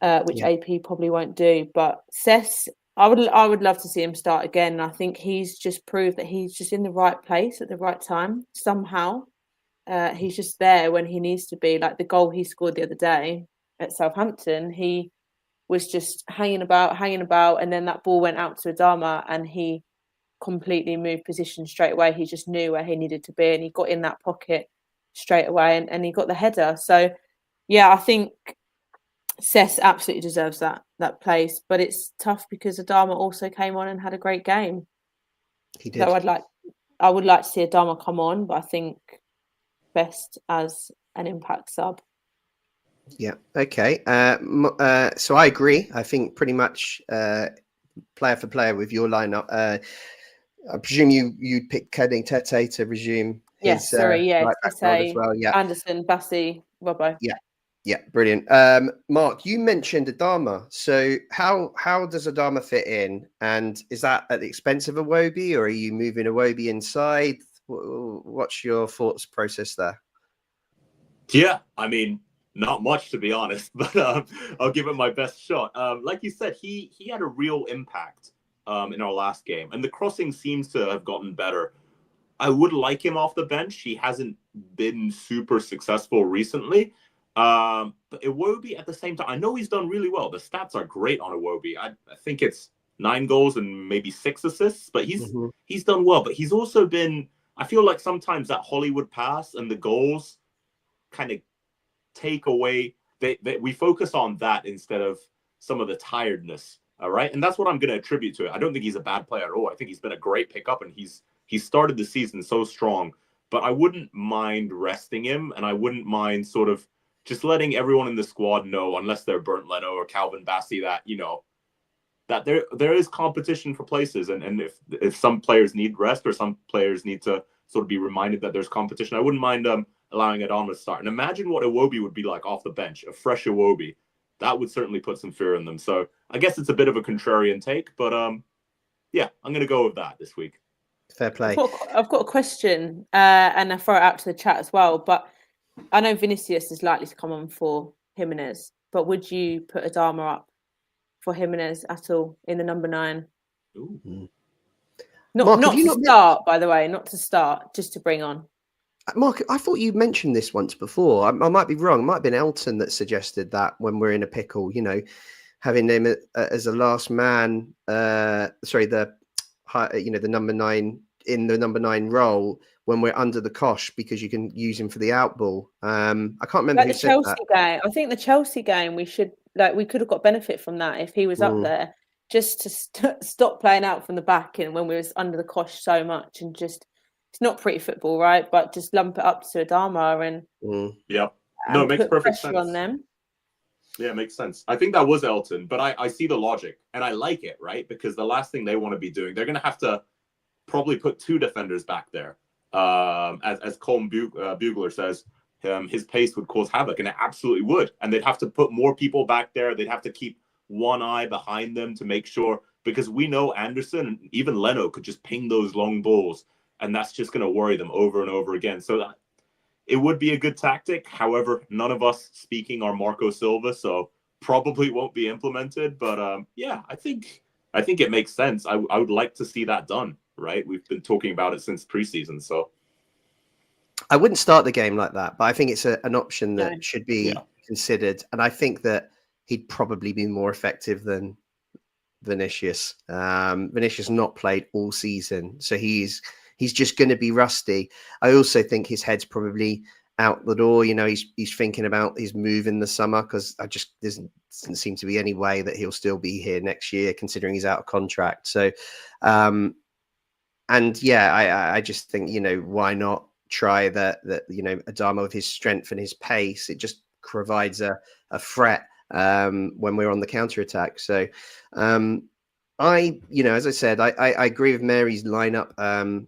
which AP probably won't do. But Cess, I would love to see him start again. I think he's just proved that he's just in the right place at the right time somehow. He's just there when he needs to be. Like the goal he scored the other day at Southampton, he was just hanging about, and then that ball went out to Adama and he completely moved position straight away. He just knew where he needed to be and he got in that pocket straight away and he got the header. So yeah, I think Cess absolutely deserves that place, but it's tough because Adama also came on and had a great game. He did. So I would like to see Adama come on, but I think best as an impact sub. Yeah. Okay. So I agree. I think pretty much player for player with your lineup. I presume you'd pick Kenny Tete to resume. Yes. Right as well. Yeah. Anderson, Bassi, Robbo. Yeah. Yeah. Brilliant. Mark, you mentioned Adama. So how does Adama fit in? And is that at the expense of Iwobi, or are you moving Iwobi inside? What's your thoughts process there? Yeah, I mean, not much to be honest, but I'll give it my best shot. Like you said, he had a real impact in our last game, and the crossing seems to have gotten better. I would like him off the bench. He hasn't been super successful recently. But Iwobi at the same time, I know he's done really well. The stats are great on Iwobi. I think it's 9 goals and maybe 6 assists, but he's done well. But he's also been, I feel like sometimes that Hollywood pass and the goals kind of take away, we focus on that instead of some of the tiredness. All right. And that's what I'm going to attribute to it. I don't think he's a bad player at all. I think he's been a great pickup, and he started the season so strong. But I wouldn't mind resting him, and I wouldn't mind sort of just letting everyone in the squad know, unless they're Bernd Leno or Calvin Bassey, that, you know, that there is competition for places. And if some players need rest or some players need to sort of be reminded that there's competition, I wouldn't mind allowing Adama to start. And imagine what Iwobi would be like off the bench, a fresh Iwobi. That would certainly put some fear in them. So I guess it's a bit of a contrarian take, but yeah, I'm going to go with that this week. Fair play. I've got a question, and I throw it out to the chat as well. But I know Vinicius is likely to come on for Jimenez, but would you put Adama up for Jimenez at all in the number 9? Ooh. Not Mark, to start, by the way, not to start, just to bring on. Mark, I thought you mentioned this once before. I might be wrong. It might have been Elton that suggested that when we're in a pickle, you know, having him as a last man. The number 9 in the number 9 role when we're under the cosh, because you can use him for the outball. I can't remember who said Chelsea that. game. I think the Chelsea game, we could have got benefit from that if he was up there, just to stop playing out from the back, and when we was under the cosh so much, and just, it's not pretty football, right? But just lump it up to Adama and yeah, no, it makes perfect sense on them. Yeah, it makes sense. I think that was Elton, but I see the logic, and I like it, right? Because the last thing they want to be doing, they're going to have to probably put 2 defenders back there. As Colm Bugler says, his pace would cause havoc, and it absolutely would. And they'd have to put more people back there. They'd have to keep one eye behind them to make sure, because we know Anderson and even Leno could just ping those long balls, and that's just going to worry them over and over again. So it would be a good tactic. However, none of us speaking are Marco Silva, so probably won't be implemented. But yeah, I think it makes sense. I would like to see that done, right? We've been talking about it since preseason, so I wouldn't start the game like that, but I think it's an option that should be considered. And I think that he'd probably be more effective than Vinicius. Vinicius not played all season, so he's just going to be rusty. I also think his head's probably out the door. You know, he's thinking about his move in the summer, because there doesn't seem to be any way that he'll still be here next year, considering he's out of contract. So, and yeah, I just think, you know, why not try that you know, Adama with his strength and his pace, it just provides a threat when we're on the counter attack. So, as I said, I agree with Mary's lineup.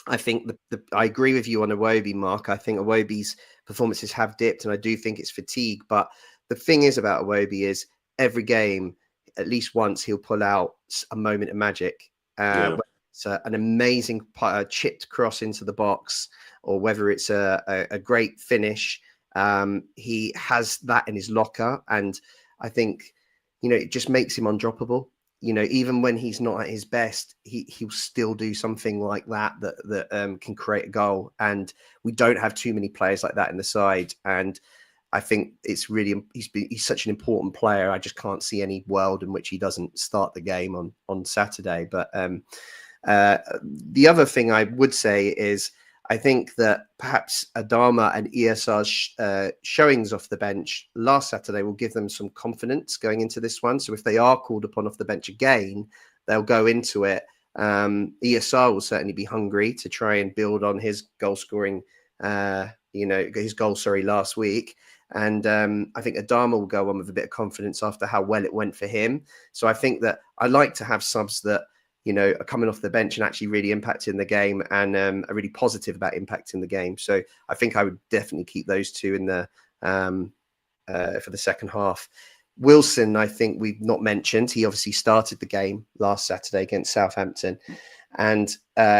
I think I agree with you on Iwobi, Mark. I think Iwobi's performances have dipped, and I do think it's fatigue. But the thing is about Iwobi is every game, at least once, he'll pull out a moment of magic. It's an amazing chipped cross into the box, or whether it's a great finish. He has that in his locker, and I think, you know, it just makes him undroppable. You know, even when he's not at his best, he'll still do something like that can create a goal. And we don't have too many players like that in the side. And I think it's really, he's such an important player. I just can't see any world in which he doesn't start the game on Saturday. But the other thing I would say is, I think that perhaps Adama and ESR's showings off the bench last Saturday will give them some confidence going into this one. So if they are called upon off the bench again, they'll go into it. ESR will certainly be hungry to try and build on his goal scoring, last week. And I think Adama will go on with a bit of confidence after how well it went for him. So I think that I like to have subs that, you know, are coming off the bench and actually really impacting the game, and are really positive about impacting the game. So I think I would definitely keep those 2 in the for the second half. Wilson, I think we've not mentioned. He obviously started the game last Saturday against Southampton. And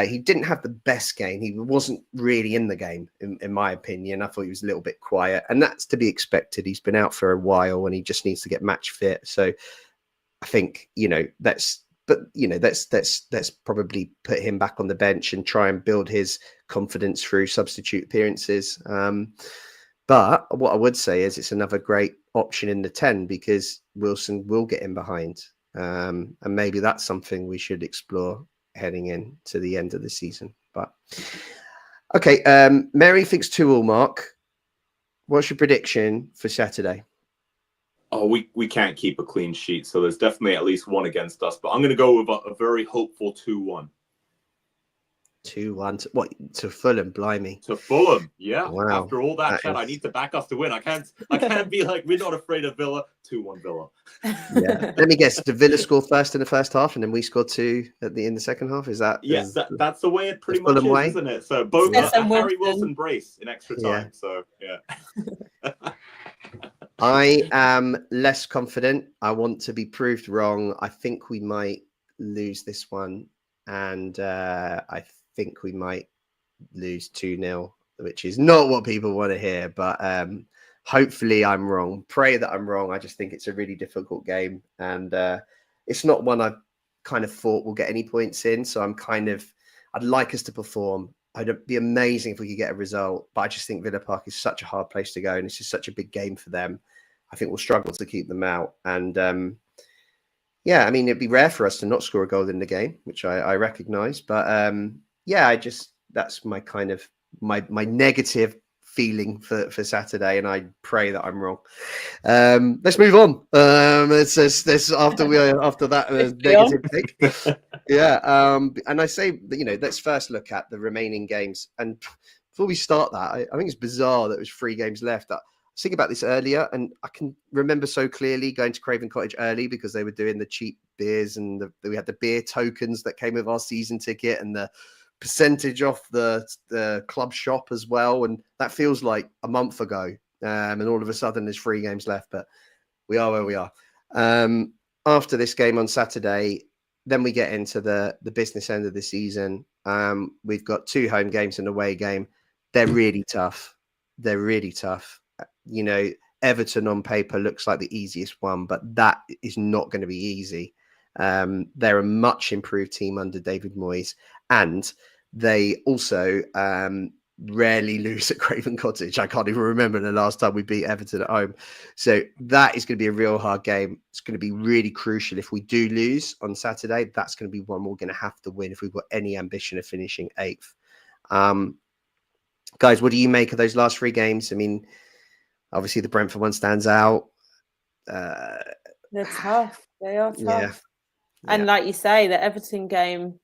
he didn't have the best game. He wasn't really in the game, in my opinion. I thought he was a little bit quiet, and that's to be expected. He's been out for a while, and he just needs to get match fit. So I think, let's probably put him back on the bench and try and build his confidence through substitute appearances. But what I would say is it's another great option in the 10 because Wilson will get in behind. And maybe that's something we should explore heading in to the end of the season. But okay, Mary thinks 2-2, Mark. What's your prediction for Saturday? Oh, we can't keep a clean sheet, so there's definitely at least one against us. But I'm going to go with a very hopeful 2-1. 2-1 to Fulham, blimey. To Fulham, yeah. Wow. After all that chat, I need to back us to win. I can't be like, we're not afraid of Villa. 2-1 Villa. Yeah. Let me guess. Did Villa score first in the first half, and then we scored 2 in the second half? Is that? Yes, that's the way it pretty much is, way? isn't it? So both Harry Wilson brace in extra time. Yeah. So yeah. I am less confident. I want to be proved wrong. I think we might lose this one, and I think we might lose 2-0, which is not what people want to hear. But hopefully I'm wrong. Pray that I'm wrong. I just think it's a really difficult game, and it's not one I kind of thought will get any points in. So I'd like us to perform. It'd be amazing if we could get a result, but I just think Villa Park is such a hard place to go, and it's just such a big game for them. I think we'll struggle to keep them out. And yeah, I mean, it'd be rare for us to not score a goal in the game, which I recognise. But yeah, that's my kind of my negative feeling for Saturday, and I pray that I'm wrong. Let's move on. It's after that negative thing. Yeah. And I say, let's first look at the remaining games. And before we start that, I think it's bizarre that there's 3 games left. I was thinking about this earlier, and I can remember so clearly going to Craven Cottage early because they were doing the cheap beers, and we had the beer tokens that came with our season ticket and the percentage off the club shop as well. And that feels like a month ago. And all of a sudden there's 3 games left, but we are where we are. After this game on Saturday, then we get into the business end of the season. We've got 2 home games and an away game. They're really tough. Everton on paper looks like the easiest one, but that is not going to be easy. They're a much improved team under David Moyes, and they also rarely lose at Craven Cottage. I can't even remember the last time we beat Everton at home. So that is going to be a real hard game. It's going to be really crucial. If we do lose on Saturday, that's going to be one we're going to have to win if we've got any ambition of finishing 8th. Guys, what do you make of those last 3 games? I mean, obviously the Brentford one stands out. They're tough. They are tough. Yeah. And like you say, the Everton game,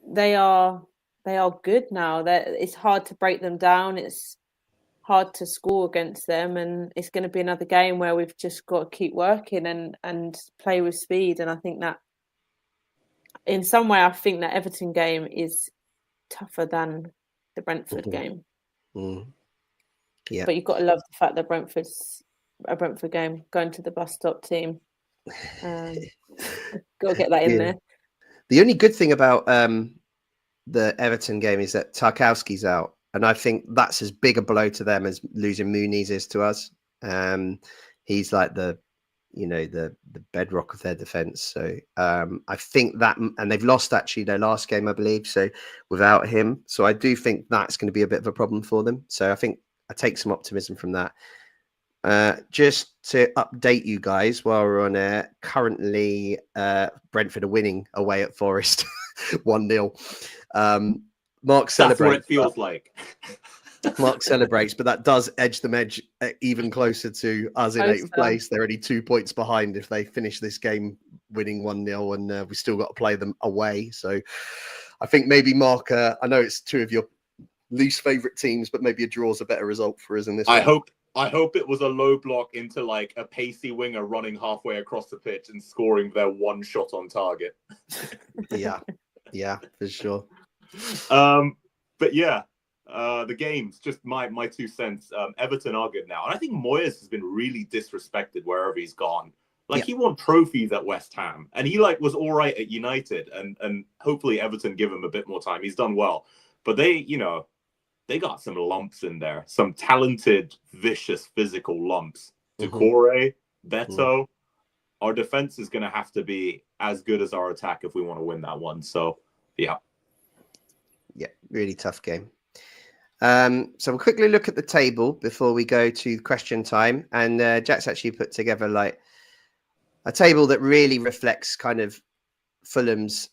they are good now. It's hard to break them down. It's hard to score against them, and it's going to be another game where we've just got to keep working and play with speed. And I think that in some way, I think that Everton game is tougher than the Brentford game. Mm-hmm. Yeah, but you've got to love the fact that Brentford's a Brentford game, going to the bus stop team. Got to get that in there. The only good thing about the Everton game is that Tarkowski's out, and I think that's as big a blow to them as losing Muniz is to us. He's like the bedrock of their defense. So I think that, and they've lost actually their last game, I believe, so without him. So I do think that's going to be a bit of a problem for them. So I think I take some optimism from that. Just to update you guys while we're on air, currently Brentford are winning away at Forest 1-0. Mark celebrates. That's what it feels like. Mark celebrates, but that does edge them even closer to us in 8th place. They're only 2 points behind if they finish this game winning 1-0, and we still got to play them away. So I think maybe Mark, I know it's 2 of your least favourite teams, but maybe a draw is a better result for us in this one. I hope it was a low block into like a pacey winger running halfway across the pitch and scoring their 1 shot on target. Yeah, for sure. But yeah, the games, just my 2 cents. Everton are good now, and I think Moyes has been really disrespected wherever he's gone. Like he won trophies at West Ham, and he like was all right at United, and hopefully Everton give him a bit more time. He's done well, but they got some lumps in there, some talented, vicious, physical lumps. Decore, Beto. Our defense is going to have to be as good as our attack if we want to win that one. So, yeah, really tough game. So we'll quickly look at the table before we go to question time. And Jack's actually put together like a table that really reflects kind of Fulham's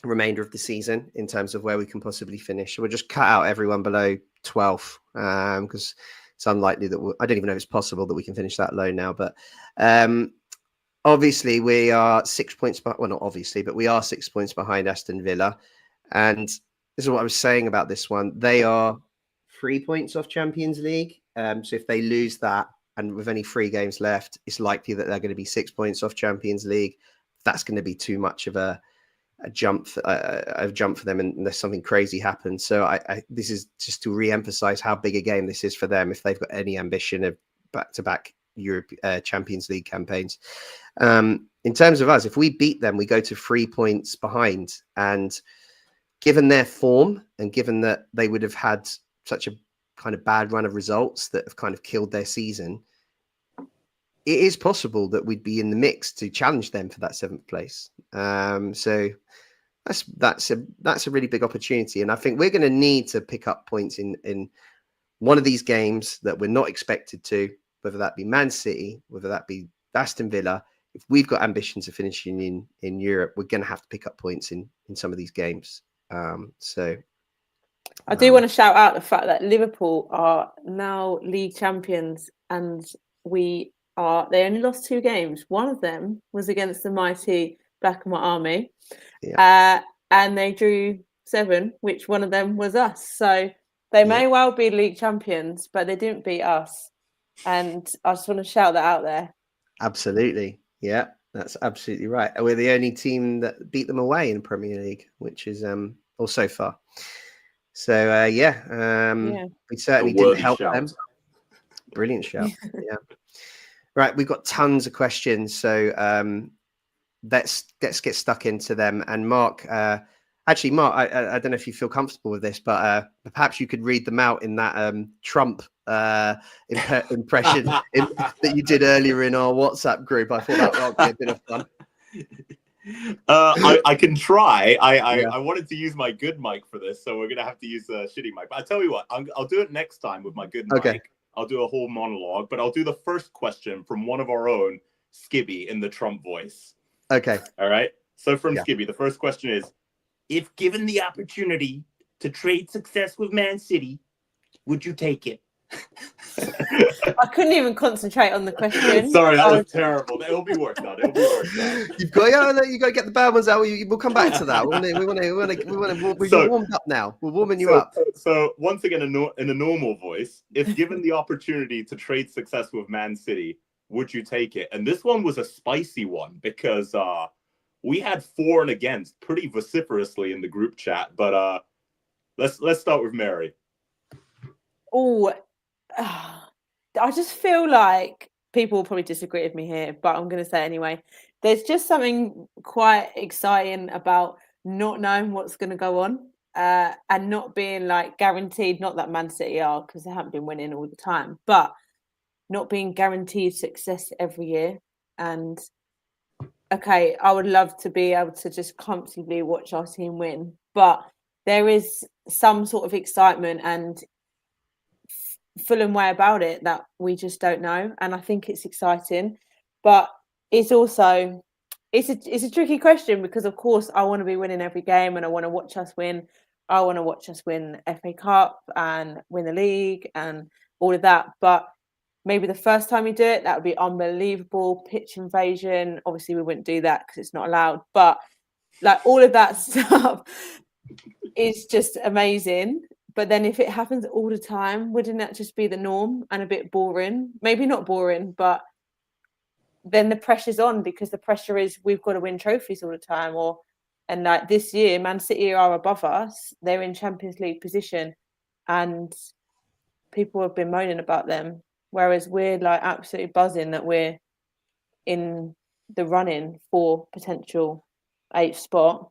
remainder of the season in terms of where we can possibly finish. So we'll just cut out everyone below 12 because it's unlikely that I don't even know if it's possible that we can finish that low now. But obviously we are 6 points. Well, not obviously, but we are 6 points behind Aston Villa. And this is what I was saying about this one. They are 3 points off Champions League. So if they lose that, and with only 3 games left, it's likely that they're going to be 6 points off Champions League. That's going to be too much of a jump for them, unless something crazy happens. So this is just to re-emphasize how big a game this is for them if they've got any ambition of back-to-back Europe Champions League campaigns. In terms of us, if we beat them, we go to 3 points behind. And given their form, and given that they would have had such a kind of bad run of results that have kind of killed their season, it is possible that we'd be in the mix to challenge them for that 7th place. So that's a really big opportunity. And I think we're going to need to pick up points in one of these games that we're not expected to, whether that be Man City, whether that be Aston Villa. If we've got ambitions of finishing in Europe, we're going to have to pick up points in some of these games. I do want to shout out the fact that Liverpool are now league champions, and they only lost 2 games. One of them was against the mighty Black and White Army, and they drew 7, which one of them was us. So they may well be league champions, but they didn't beat us. And I just want to shout that out there. Absolutely. Yeah, that's absolutely right. We're the only team that beat them away in Premier League, which is or so far. So we certainly didn't help them. Brilliant shout. Yeah. Right, we've got tons of questions, so let's get stuck into them. And Mark, Mark, I don't know if you feel comfortable with this, but perhaps you could read them out in that Trump impression that you did earlier in our WhatsApp group. I thought that might be a bit of fun. I can try. I wanted to use my good mic for this, so we're gonna have to use a shitty mic. But I tell you what, I'll do it next time with my good mic. I'll do a whole monologue, but I'll do the first question from one of our own, Skibby, in the Trump voice. Okay. All right. So from Skibby, the first question is: if given the opportunity to trade success with Man City, would you take it? I couldn't even concentrate on the question. Sorry, that was terrible. It'll be worked out. You've got to get the bad ones out. We'll come back to that. We're warmed up now. We're warming you up. So once again, in a normal voice, if given the opportunity to trade success with Man City, would you take it? And this one was a spicy one because we had for and against pretty vociferously in the group chat. But let's start with Mary. Oh. I just feel like people will probably disagree with me here, but I'm going to say it anyway. There's just something quite exciting about not knowing what's going to go on and not being like guaranteed, not that Man City are, because they haven't been winning all the time, but not being guaranteed success every year. And okay, I would love to be able to just comfortably watch our team win, but there is some sort of excitement and Fulham way about it that we just don't know, and I think it's exciting, but it's also it's a tricky question because of course I want to be winning every game and I want to watch us win. I want to watch us win FA Cup and win the league and all of that, but maybe the first time we do it, that would be unbelievable. Pitch invasion, obviously we wouldn't do that because it's not allowed, but like all of that stuff is just amazing. But then if it happens all the time, wouldn't that just be the norm and a bit boring? Maybe not boring, but then the pressure's on because the pressure is we've got to win trophies all the time. And like this year, Man City are above us. They're in Champions League position and people have been moaning about them. Whereas we're like absolutely buzzing that we're in the running for potential 8th spot.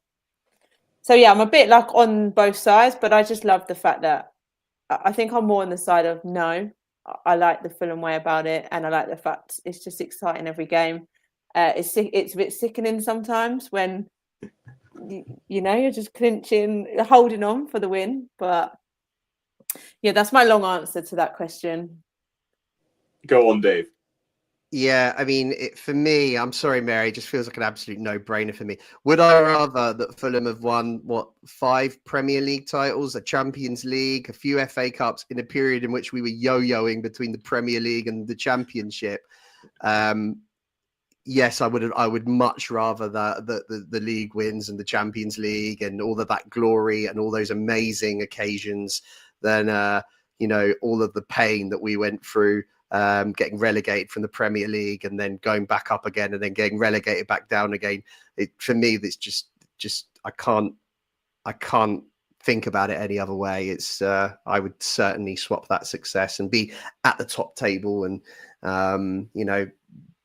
So yeah, I'm a bit like on both sides, but I just love the fact that I think I'm more on the side of no. I like the Fulham way about it, and I like the fact it's just exciting every game. It's a bit sickening sometimes when you're just clinching, holding on for the win. But yeah, that's my long answer to that question. Go on, Dave. Yeah, I mean, for me, I'm sorry, Mary, it just feels like an absolute no-brainer for me. Would I rather that Fulham have won, 5 Premier League titles, a Champions League, a few FA Cups in a period in which we were yo-yoing between the Premier League and the Championship? Yes, I would much rather that the league wins and the Champions League and all of that glory and all those amazing occasions than all of the pain that we went through. Getting relegated from the Premier League and then going back up again and then getting relegated back down again. For me, it's just I can't think about it any other way. It's I would certainly swap that success and be at the top table and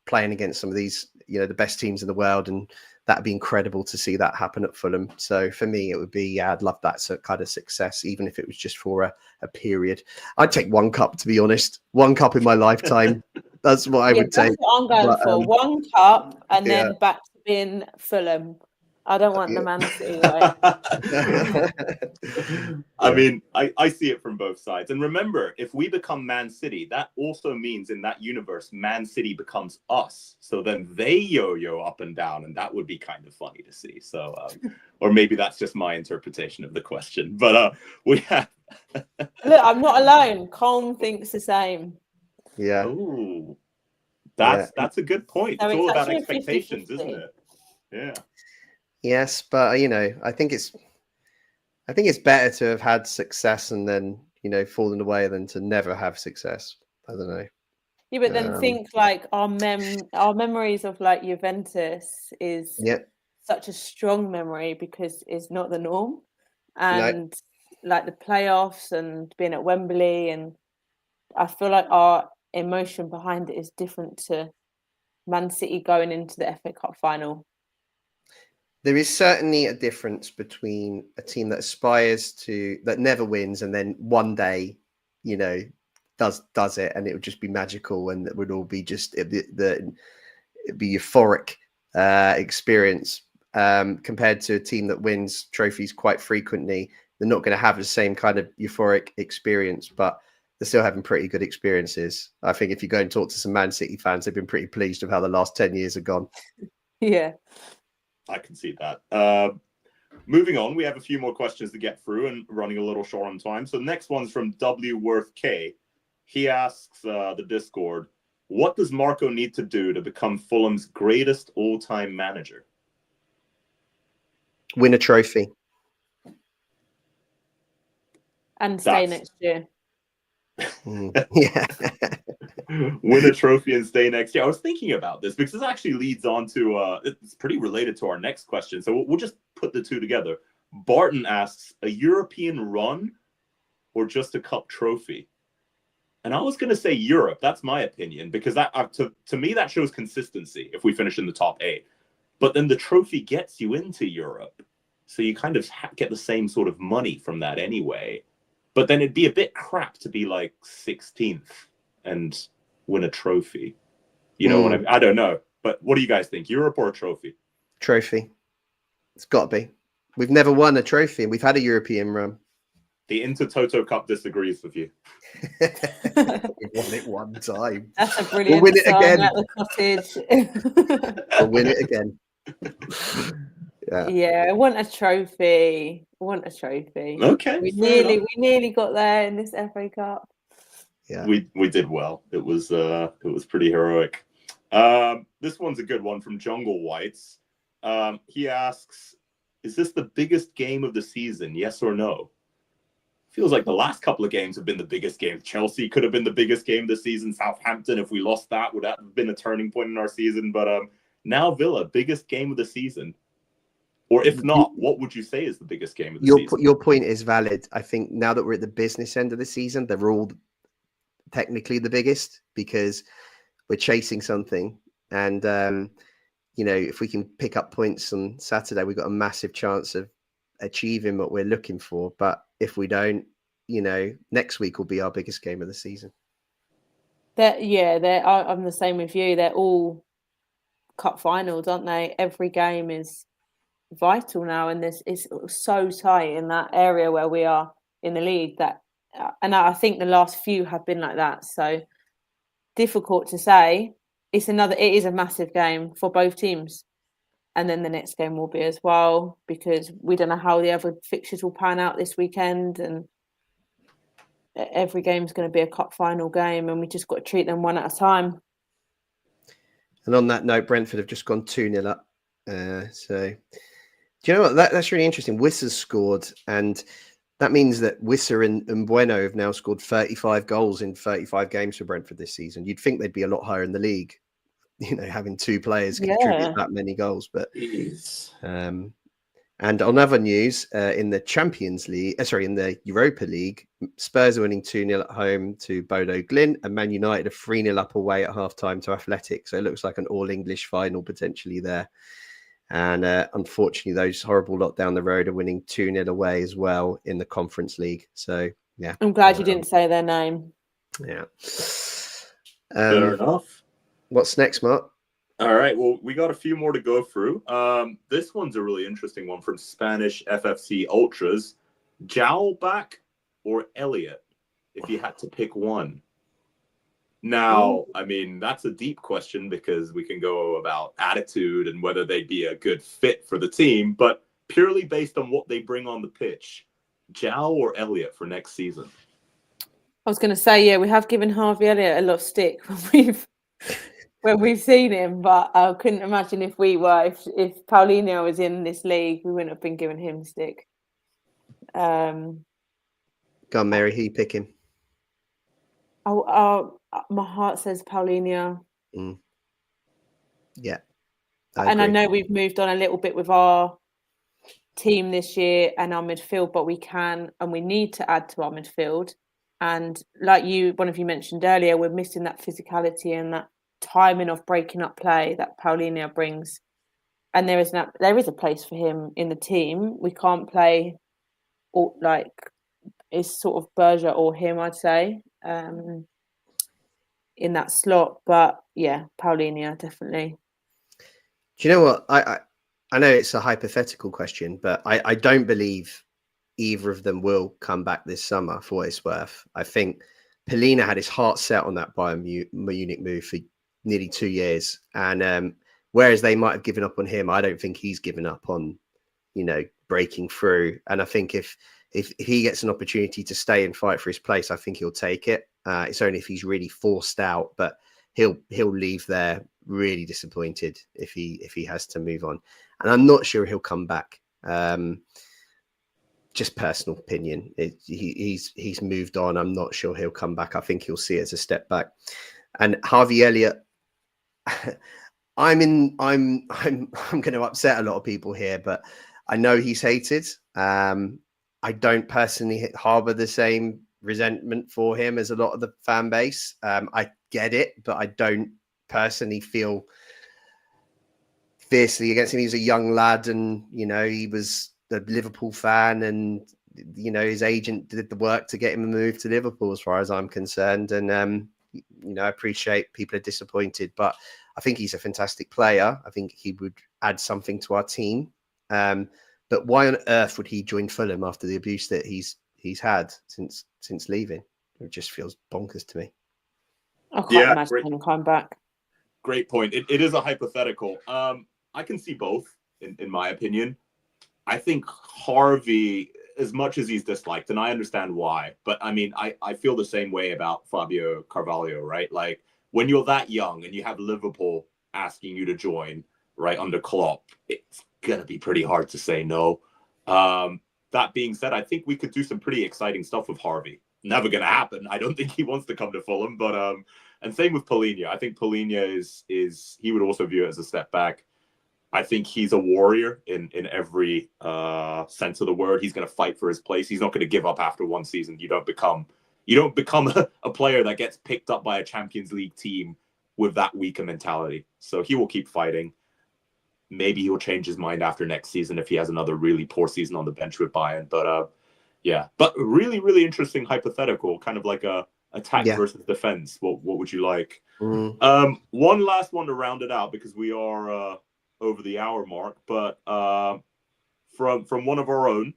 playing against some of these the best teams in the world, and that'd be incredible to see that happen at Fulham. So for me, it would be, I'd love that kind of success, even if it was just for a period. I'd take 1 cup, to be honest. 1 cup in my lifetime. That's what I would take. That's what I'm going for. 1 cup and then back to being Fulham. I don't want the Man City way. I mean, I see it from both sides. And remember, if we become Man City, that also means in that universe, Man City becomes us. So then they yo-yo up and down, and that would be kind of funny to see. So, or maybe that's just my interpretation of the question. But we have... Look, I'm not alone. Colm thinks the same. Yeah. Ooh, that's a good point. So it's all about 50-50. expectations, isn't it? Yeah. Yes, but I think it's better to have had success and then fallen away than to never have success. I don't know. Yeah, but then think like our memories of like Juventus is such a strong memory because it's not the norm, and like the playoffs and being at Wembley, and I feel like our emotion behind it is different to Man City going into the FA Cup final. There is certainly a difference between a team that aspires that never wins and then one day, does it, and it would just be magical, and it would all be just it'd be euphoric experience compared to a team that wins trophies quite frequently. They're not going to have the same kind of euphoric experience, but they're still having pretty good experiences. I think if you go and talk to some Man City fans, they've been pretty pleased with how the last 10 years have gone. Yeah. I can see that. Moving on, we have a few more questions to get through and running a little short on time. So next one's from W. Worth K. He asks the Discord, what does Marco need to do to become Fulham's greatest all-time manager? Win a trophy. And stay next year. Yeah. Win a trophy and stay next year. I was thinking about this because this actually leads on to it's pretty related to our next question. So we'll just put the two together. Barton asks, a European run or just a cup trophy? And I was going to say Europe. That's my opinion, because that to me that shows consistency if we finish in the top 8. But then the trophy gets you into Europe, so you kind of get the same sort of money from that anyway. But then it'd be a bit crap to be like 16th and win a trophy. You know what I mean? I don't know. But what do you guys think? Europe or a trophy? Trophy. It's got to be. We've never won a trophy, and we've had a European run. The Intertoto Cup disagrees with you. We've won it one time. That's a brilliant We'll win it song again. at the cottage. We'll win it again. Yeah, I want a trophy. Okay. We nearly got there in this FA Cup. Yeah. We did well. It was pretty heroic. This one's a good one from Jungle Whites. He asks, is this the biggest game of the season? Yes or no? Feels like the last couple of games have been the biggest game. Chelsea could have been the biggest game this season. Southampton, if we lost that, would have been a turning point in our season. But now Villa, biggest game of the season. Or if not, what would you say is the biggest game of the season? Your point is valid. I think now that we're at the business end of the season, they're all technically the biggest because we're chasing something And if we can pick up points on Saturday, we've got a massive chance of achieving what we're looking for. But if we don't, next week will be our biggest game of the season. I'm the same with you. They're all cup finals, aren't they? Every game is vital now, and it's so tight in that area where we are in the league. And I think the last few have been like that. So difficult to say. It is a massive game for both teams, and then the next game will be as well, because we don't know how the other fixtures will pan out this weekend, and every game's going to be a cup final game, and we just got to treat them one at a time. And on that note, Brentford have just gone 2-0 up. So do you know what? That's really interesting. Wissa's scored, and that means that Wissa and Bueno have now scored 35 goals in 35 games for Brentford this season. You'd think they'd be a lot higher in the league, having two players contribute that many goals. But and on other news, in the Champions League, in the Europa League, Spurs are winning 2-0 at home to Bodo Glimt, and Man United are 3-0 up away at half-time to Athletic. So it looks like an all-English final potentially there. And unfortunately, those horrible lot down the road are winning 2-0 away as well in the Conference League. So, yeah. I'm glad you didn't say their name. Yeah. Fair enough. What's next, Mark? All right. Well, we got a few more to go through. This one's a really interesting one from Spanish FFC Ultras. João back or Elliot, if you had to pick one? Now, I mean, that's a deep question, because we can go about attitude and whether they'd be a good fit for the team, but purely based on what they bring on the pitch, João or Elliot for next season? I was going to say, we have given Harvey Elliott a lot of stick when we've seen him, but I couldn't imagine if Paulinho was in this league, we wouldn't have been giving him stick. Go on, Mary, who you picking? My heart says Paulinho. Yeah. I know we've moved on a little bit with our team this year and our midfield, but we can and we need to add to our midfield. And like one of you mentioned earlier, we're missing that physicality and that timing of breaking up play that Paulinho brings. And there is a place for him in the team. We can't play it's sort of Berger or him, I'd say, in that slot. But yeah, Paulinho, definitely. Do you know what? I know it's a hypothetical question, but I don't believe either of them will come back this summer, for what it's worth. I think Paulinho had his heart set on that Bayern Munich move for nearly 2 years. And whereas they might have given up on him, I don't think he's given up on, breaking through. And I think if he gets an opportunity to stay and fight for his place, I think he'll take it. It's only if he's really forced out, but he'll leave there really disappointed if he has to move on. And I'm not sure he'll come back. Just personal opinion. He's moved on. I'm not sure he'll come back. I think he'll see it as a step back. And Harvey Elliott, I'm going to upset a lot of people here, but I know he's hated. I don't personally harbor the same resentment for him as a lot of the fan base. I get it, but I don't personally feel fiercely against him. He's a young lad, and he was a Liverpool fan, and his agent did the work to get him a move to Liverpool, as far as I'm concerned. And I appreciate people are disappointed, but I think he's a fantastic player. I think he would add something to our team. But why on earth would he join Fulham after the abuse that he's had since leaving? It just feels bonkers to me. I can't imagine him coming back. Great point. It is a hypothetical. I can see both, in my opinion. I think Harvey, as much as he's disliked, and I understand why, but I mean, I feel the same way about Fabio Carvalho, right? Like, when you're that young and you have Liverpool asking you to join, right, under Klopp, it's going to be pretty hard to say no. That being said, I think we could do some pretty exciting stuff with Harvey. Never going to happen. I don't think he wants to come to Fulham, but and same with Paulinho. I think Paulinho is he would also view it as a step back. I think he's a warrior in every sense of the word. He's going to fight for his place. He's not going to give up after one season. You don't become a player that gets picked up by a Champions League team with that weaker mentality. So he will keep fighting. Maybe he'll change his mind after next season if he has another really poor season on the bench with Bayern. But yeah, but really, really interesting hypothetical, kind of like a attack versus defense. What would you like? One last one to round it out because we are over the hour mark. But from one of our own,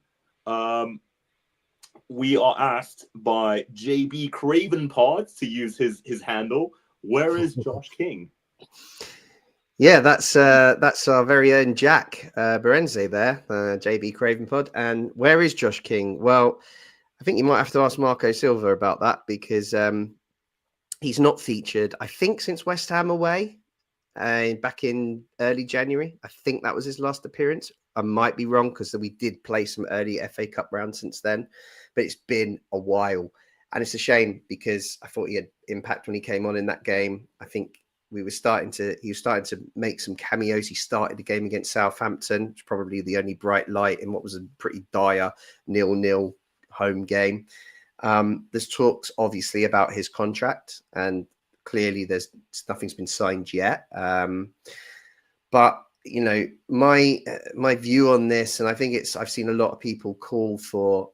we are asked by JB Craven Pod to use his handle. Where is Josh King? Yeah, that's our very own Jack Berenze there, JB Craven Pod. And where is Josh King? Well, I think you might have to ask Marco Silva about that because he's not featured, I think, since West Ham away back in early January. I think that was his last appearance. I might be wrong because we did play some early FA Cup rounds since then, but it's been a while. And it's a shame because I thought he had impact when he came on in that game. I think he was starting to make some cameos. He started the game against Southampton, which is probably the only bright light in what was a pretty dire 0-0 home game. There's talks obviously about his contract, and clearly nothing's been signed yet. But you know, my view on this, and I think I've seen a lot of people call for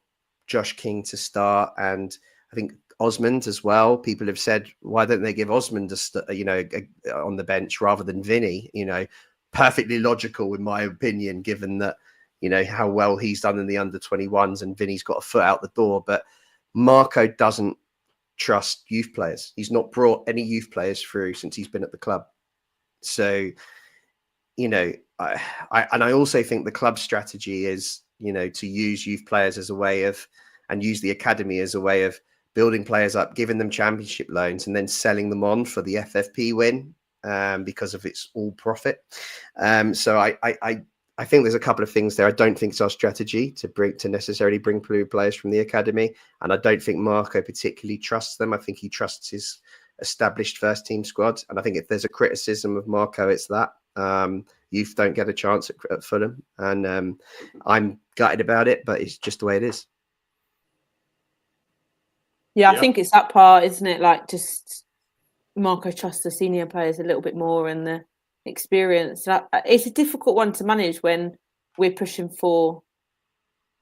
Josh King to start, and I think Osmond as well. People have said, why don't they give Osmond on the bench rather than Vinny? You know, perfectly logical in my opinion, given that, you know, how well he's done in the under-21s and Vinny's got a foot out the door. But Marco doesn't trust youth players. He's not brought any youth players through since he's been at the club. So, you know, I also think the club strategy is, you know, to use youth players as a way of, and use the academy as a way of building players up, giving them championship loans, and then selling them on for the FFP win because of its all profit. So I think there's a couple of things there. I don't think it's our strategy to necessarily bring players from the academy, and I don't think Marco particularly trusts them. I think he trusts his established first team squad, and I think if there's a criticism of Marco, it's that youth don't get a chance at Fulham, and I'm gutted about it, but it's just the way it is. Yeah, I think it's that part, isn't it? Like, just Marco trusts the senior players a little bit more and the experience. It's a difficult one to manage when we're pushing for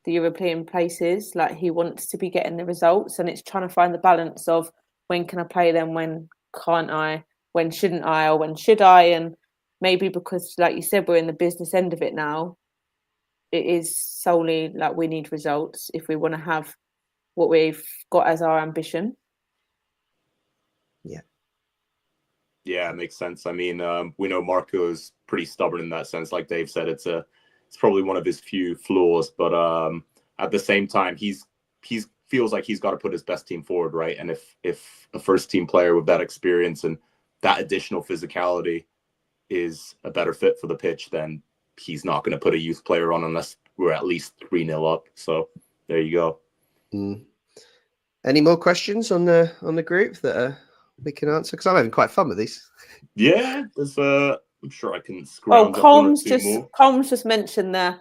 the European places. Like, he wants to be getting the results, and it's trying to find the balance of when can I play them, when can't I, when shouldn't I, or when should I? And maybe because, like you said, we're in the business end of it now, it is solely like we need results if we want to have what we've got as our ambition. Yeah, it makes sense. I mean, we know Marco is pretty stubborn in that sense. Like Dave said, it's probably one of his few flaws, but at the same time, he feels like he's got to put his best team forward, right? And if a first team player with that experience and that additional physicality is a better fit for the pitch, then he's not going to put a youth player on unless we're at least 3-0 up. So there you go. Any more questions on the group that we can answer? Because I'm having quite fun with these. Yeah, there's I'm sure I can scrounge up one or two more. Combs just mentioned the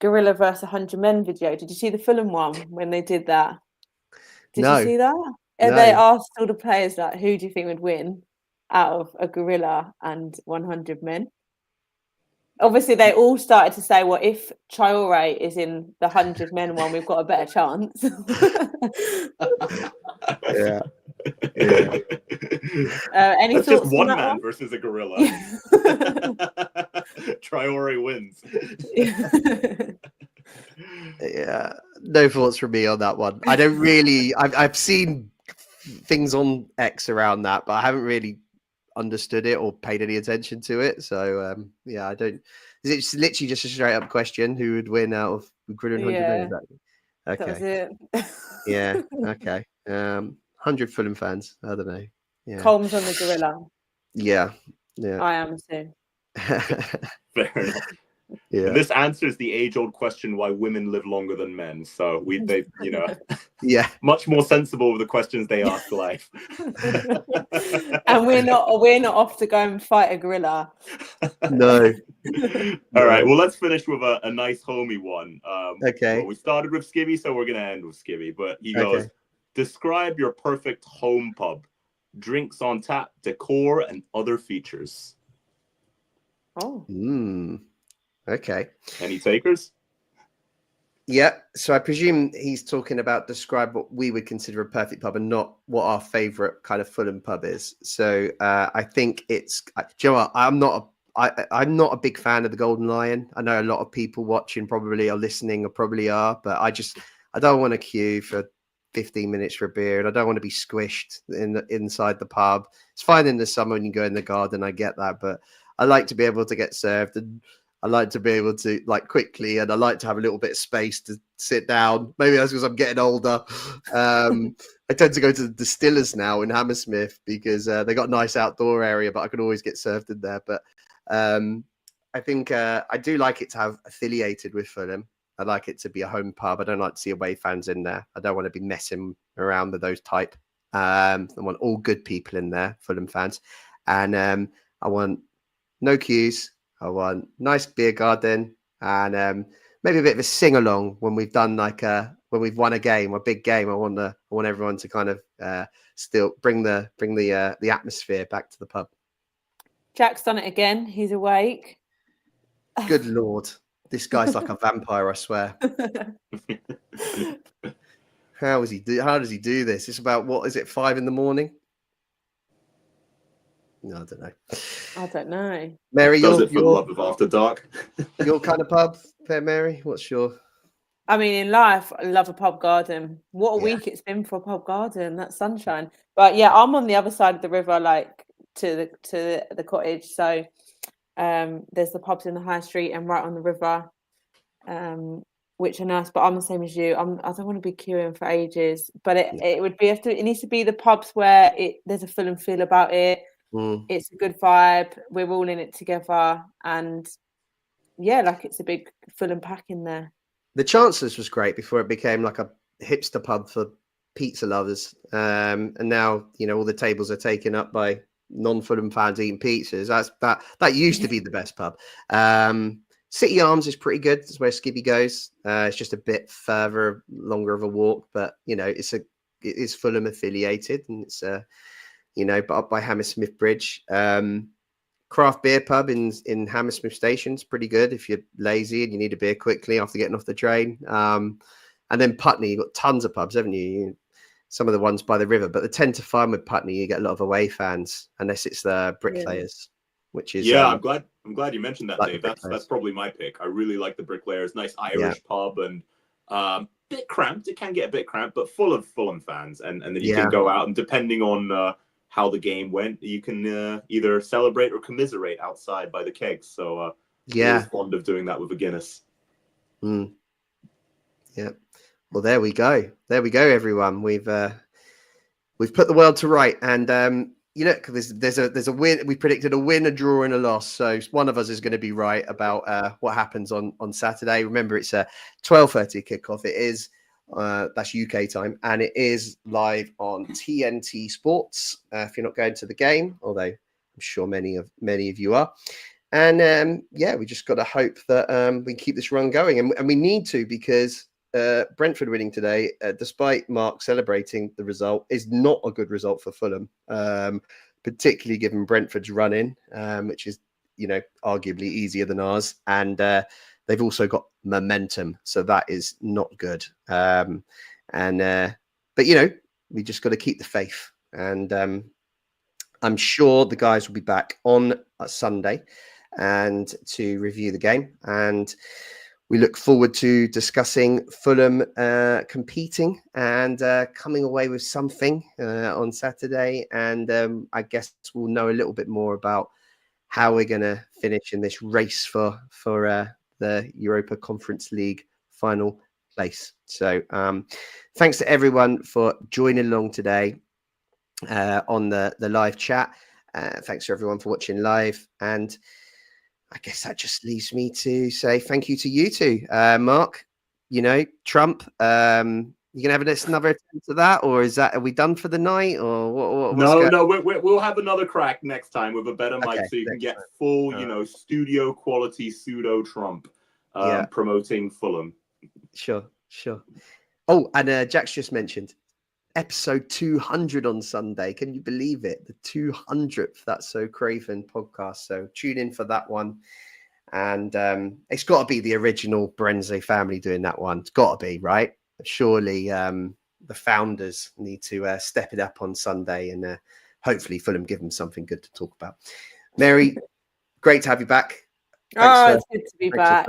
Gorilla versus 100 Men video. Did you see the Fulham one when they did that? Did you see that? And they asked all the players, like, who do you think would win out of a gorilla and 100 men? Obviously, they all started to say, well, if Traore is in the 100 men one, we've got a better chance. Yeah. Any That's thoughts just one on that man one? versus a gorilla. Traore wins. Yeah, no thoughts from me on that one. I don't really. I've seen things on X around that, but I haven't really understood it or paid any attention to it. So yeah, I don't. It's literally just a straight up question: who would win out of Gorilla and 100 men? Okay, that was it. Yeah. Okay. 100 Fulham fans. I don't know. Yeah. Combs on the gorilla. Yeah. I am too. Fair enough. Yeah. And this answers the age-old question why women live longer than men. So they yeah, much more sensible with the questions they ask life. And we're not off to go and fight a gorilla. No. All right. Well, let's finish with a nice homey one. Okay. Well, we started with Skibby, so we're gonna end with Skibby. But he goes, describe your perfect home pub. drinks on tap, decor, and other features. Oh, Okay. Any takers? Yeah. So I presume he's talking about describe what we would consider a perfect pub and not what our favourite kind of Fulham pub is. So I think it's. Do you know what? I'm not a big fan of the Golden Lion. I know a lot of people watching probably are listening or probably are, but I don't want to queue for 15 minutes for a beer, and I don't want to be squished inside the pub. It's fine in the summer when you go in the garden. I get that, but I like to be able to get served, and I like to be able to like quickly, and I like to have a little bit of space to sit down. Maybe that's because I'm getting older. I tend to go to the Distillers now in Hammersmith because they got a nice outdoor area, but I can always get served in there. But I think I do like it to have affiliated with Fulham. I like it to be a home pub. I don't like to see away fans in there. I don't want to be messing around with those type. I want all good people in there, Fulham fans. And I want no queues. I want nice beer garden and maybe a bit of a sing along when we've done when we've won a game, a big game. I want everyone to kind of still bring the atmosphere back to the pub. Jack's done it again. He's awake. Good Lord. This guy's like a vampire, I swear. How does he do this? It's about, what is it, 5 a.m? No, I don't know. Mary, does it for the love of After Dark. Your kind of pub, Fair Mary? What's your? I mean, in life, I love a pub garden. What a week it's been for a pub garden. That's sunshine. But yeah, I'm on the other side of the river, like to the cottage. So there's the pubs in the high street and right on the river, which are nice. But I'm the same as you. I don't want to be queuing for ages. But it needs to be the pubs where there's a Fulham feel about it. It's a good vibe. We're all in it together, and yeah, like it's a big Fulham pack in there. The Chancellor's was great before it became like a hipster pub for pizza lovers, and now all the tables are taken up by non-Fulham fans eating pizzas. That used to be the best pub. City Arms is pretty good. That's where Skibby goes. It's just a bit longer of a walk, but it is Fulham affiliated, and it's but up by Hammersmith Bridge. Craft beer pub in Hammersmith Station's pretty good if you're lazy and you need a beer quickly after getting off the train. And then Putney, you've got tons of pubs, haven't you? Some of the ones by the river, but the tend to find with Putney, you get a lot of away fans, unless it's the Bricklayers, which is I'm glad you mentioned that, like Dave. That's probably my pick. I really like the Bricklayers, nice Irish pub, and bit cramped. It can get a bit cramped, but full of Fulham fans, and then you can go out and depending on how the game went, you can either celebrate or commiserate outside by the kegs. So always fond of doing that with a Guinness. Yeah. Well, there we go, everyone. We've put the world to right, and there's a win. We predicted a win, a draw, and a loss. So one of us is going to be right about what happens on Saturday. Remember, it's a 12:30 kickoff. It is. That's UK time, and it is live on TNT Sports. If you're not going to the game, although I'm sure many of you are, and we just got to hope that we can keep this run going, and we need to, because Brentford winning today, despite Mark celebrating the result, is not a good result for Fulham, particularly given Brentford's run in, which is arguably easier than ours, and they've also got momentum, so that is not good. But we just got to keep the faith, and I'm sure the guys will be back on Sunday and to review the game, and we look forward to discussing Fulham competing and coming away with something on Saturday, and I guess we'll know a little bit more about how we're going to finish in this race for the Europa Conference League final place. So thanks to everyone for joining along today on the live chat. Thanks to everyone for watching live, and I guess that just leaves me to say thank you to you two. Mark, Trump, you gonna have another attempt at that, or are we done for the night, or what? No, we'll have another crack next time with a better mic, so you can get full, studio quality pseudo Trump promoting Fulham. Sure. Oh, and Jack's just mentioned episode 200 on Sunday. Can you believe it? The 200th That's So Craven podcast. So tune in for that one. And it's got to be the original Brenze family doing that one. It's got to be, right? Surely the founders need to step it up on Sunday, and hopefully Fulham give them something good to talk about. Mary, great to have you back. It's good to be back.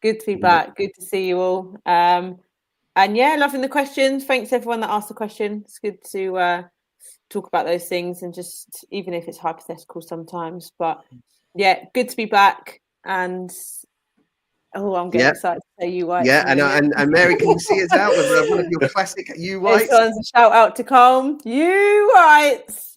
Good to be back. Good to see you all. And yeah, loving the questions. Thanks everyone that asked the question. It's good to talk about those things, and just even if it's hypothetical sometimes. But yeah, good to be back. And I'm getting excited to say you white. Yeah, and Mary, can you see us out with one of your classic you whites? This one's a shout out to Colm. You whites.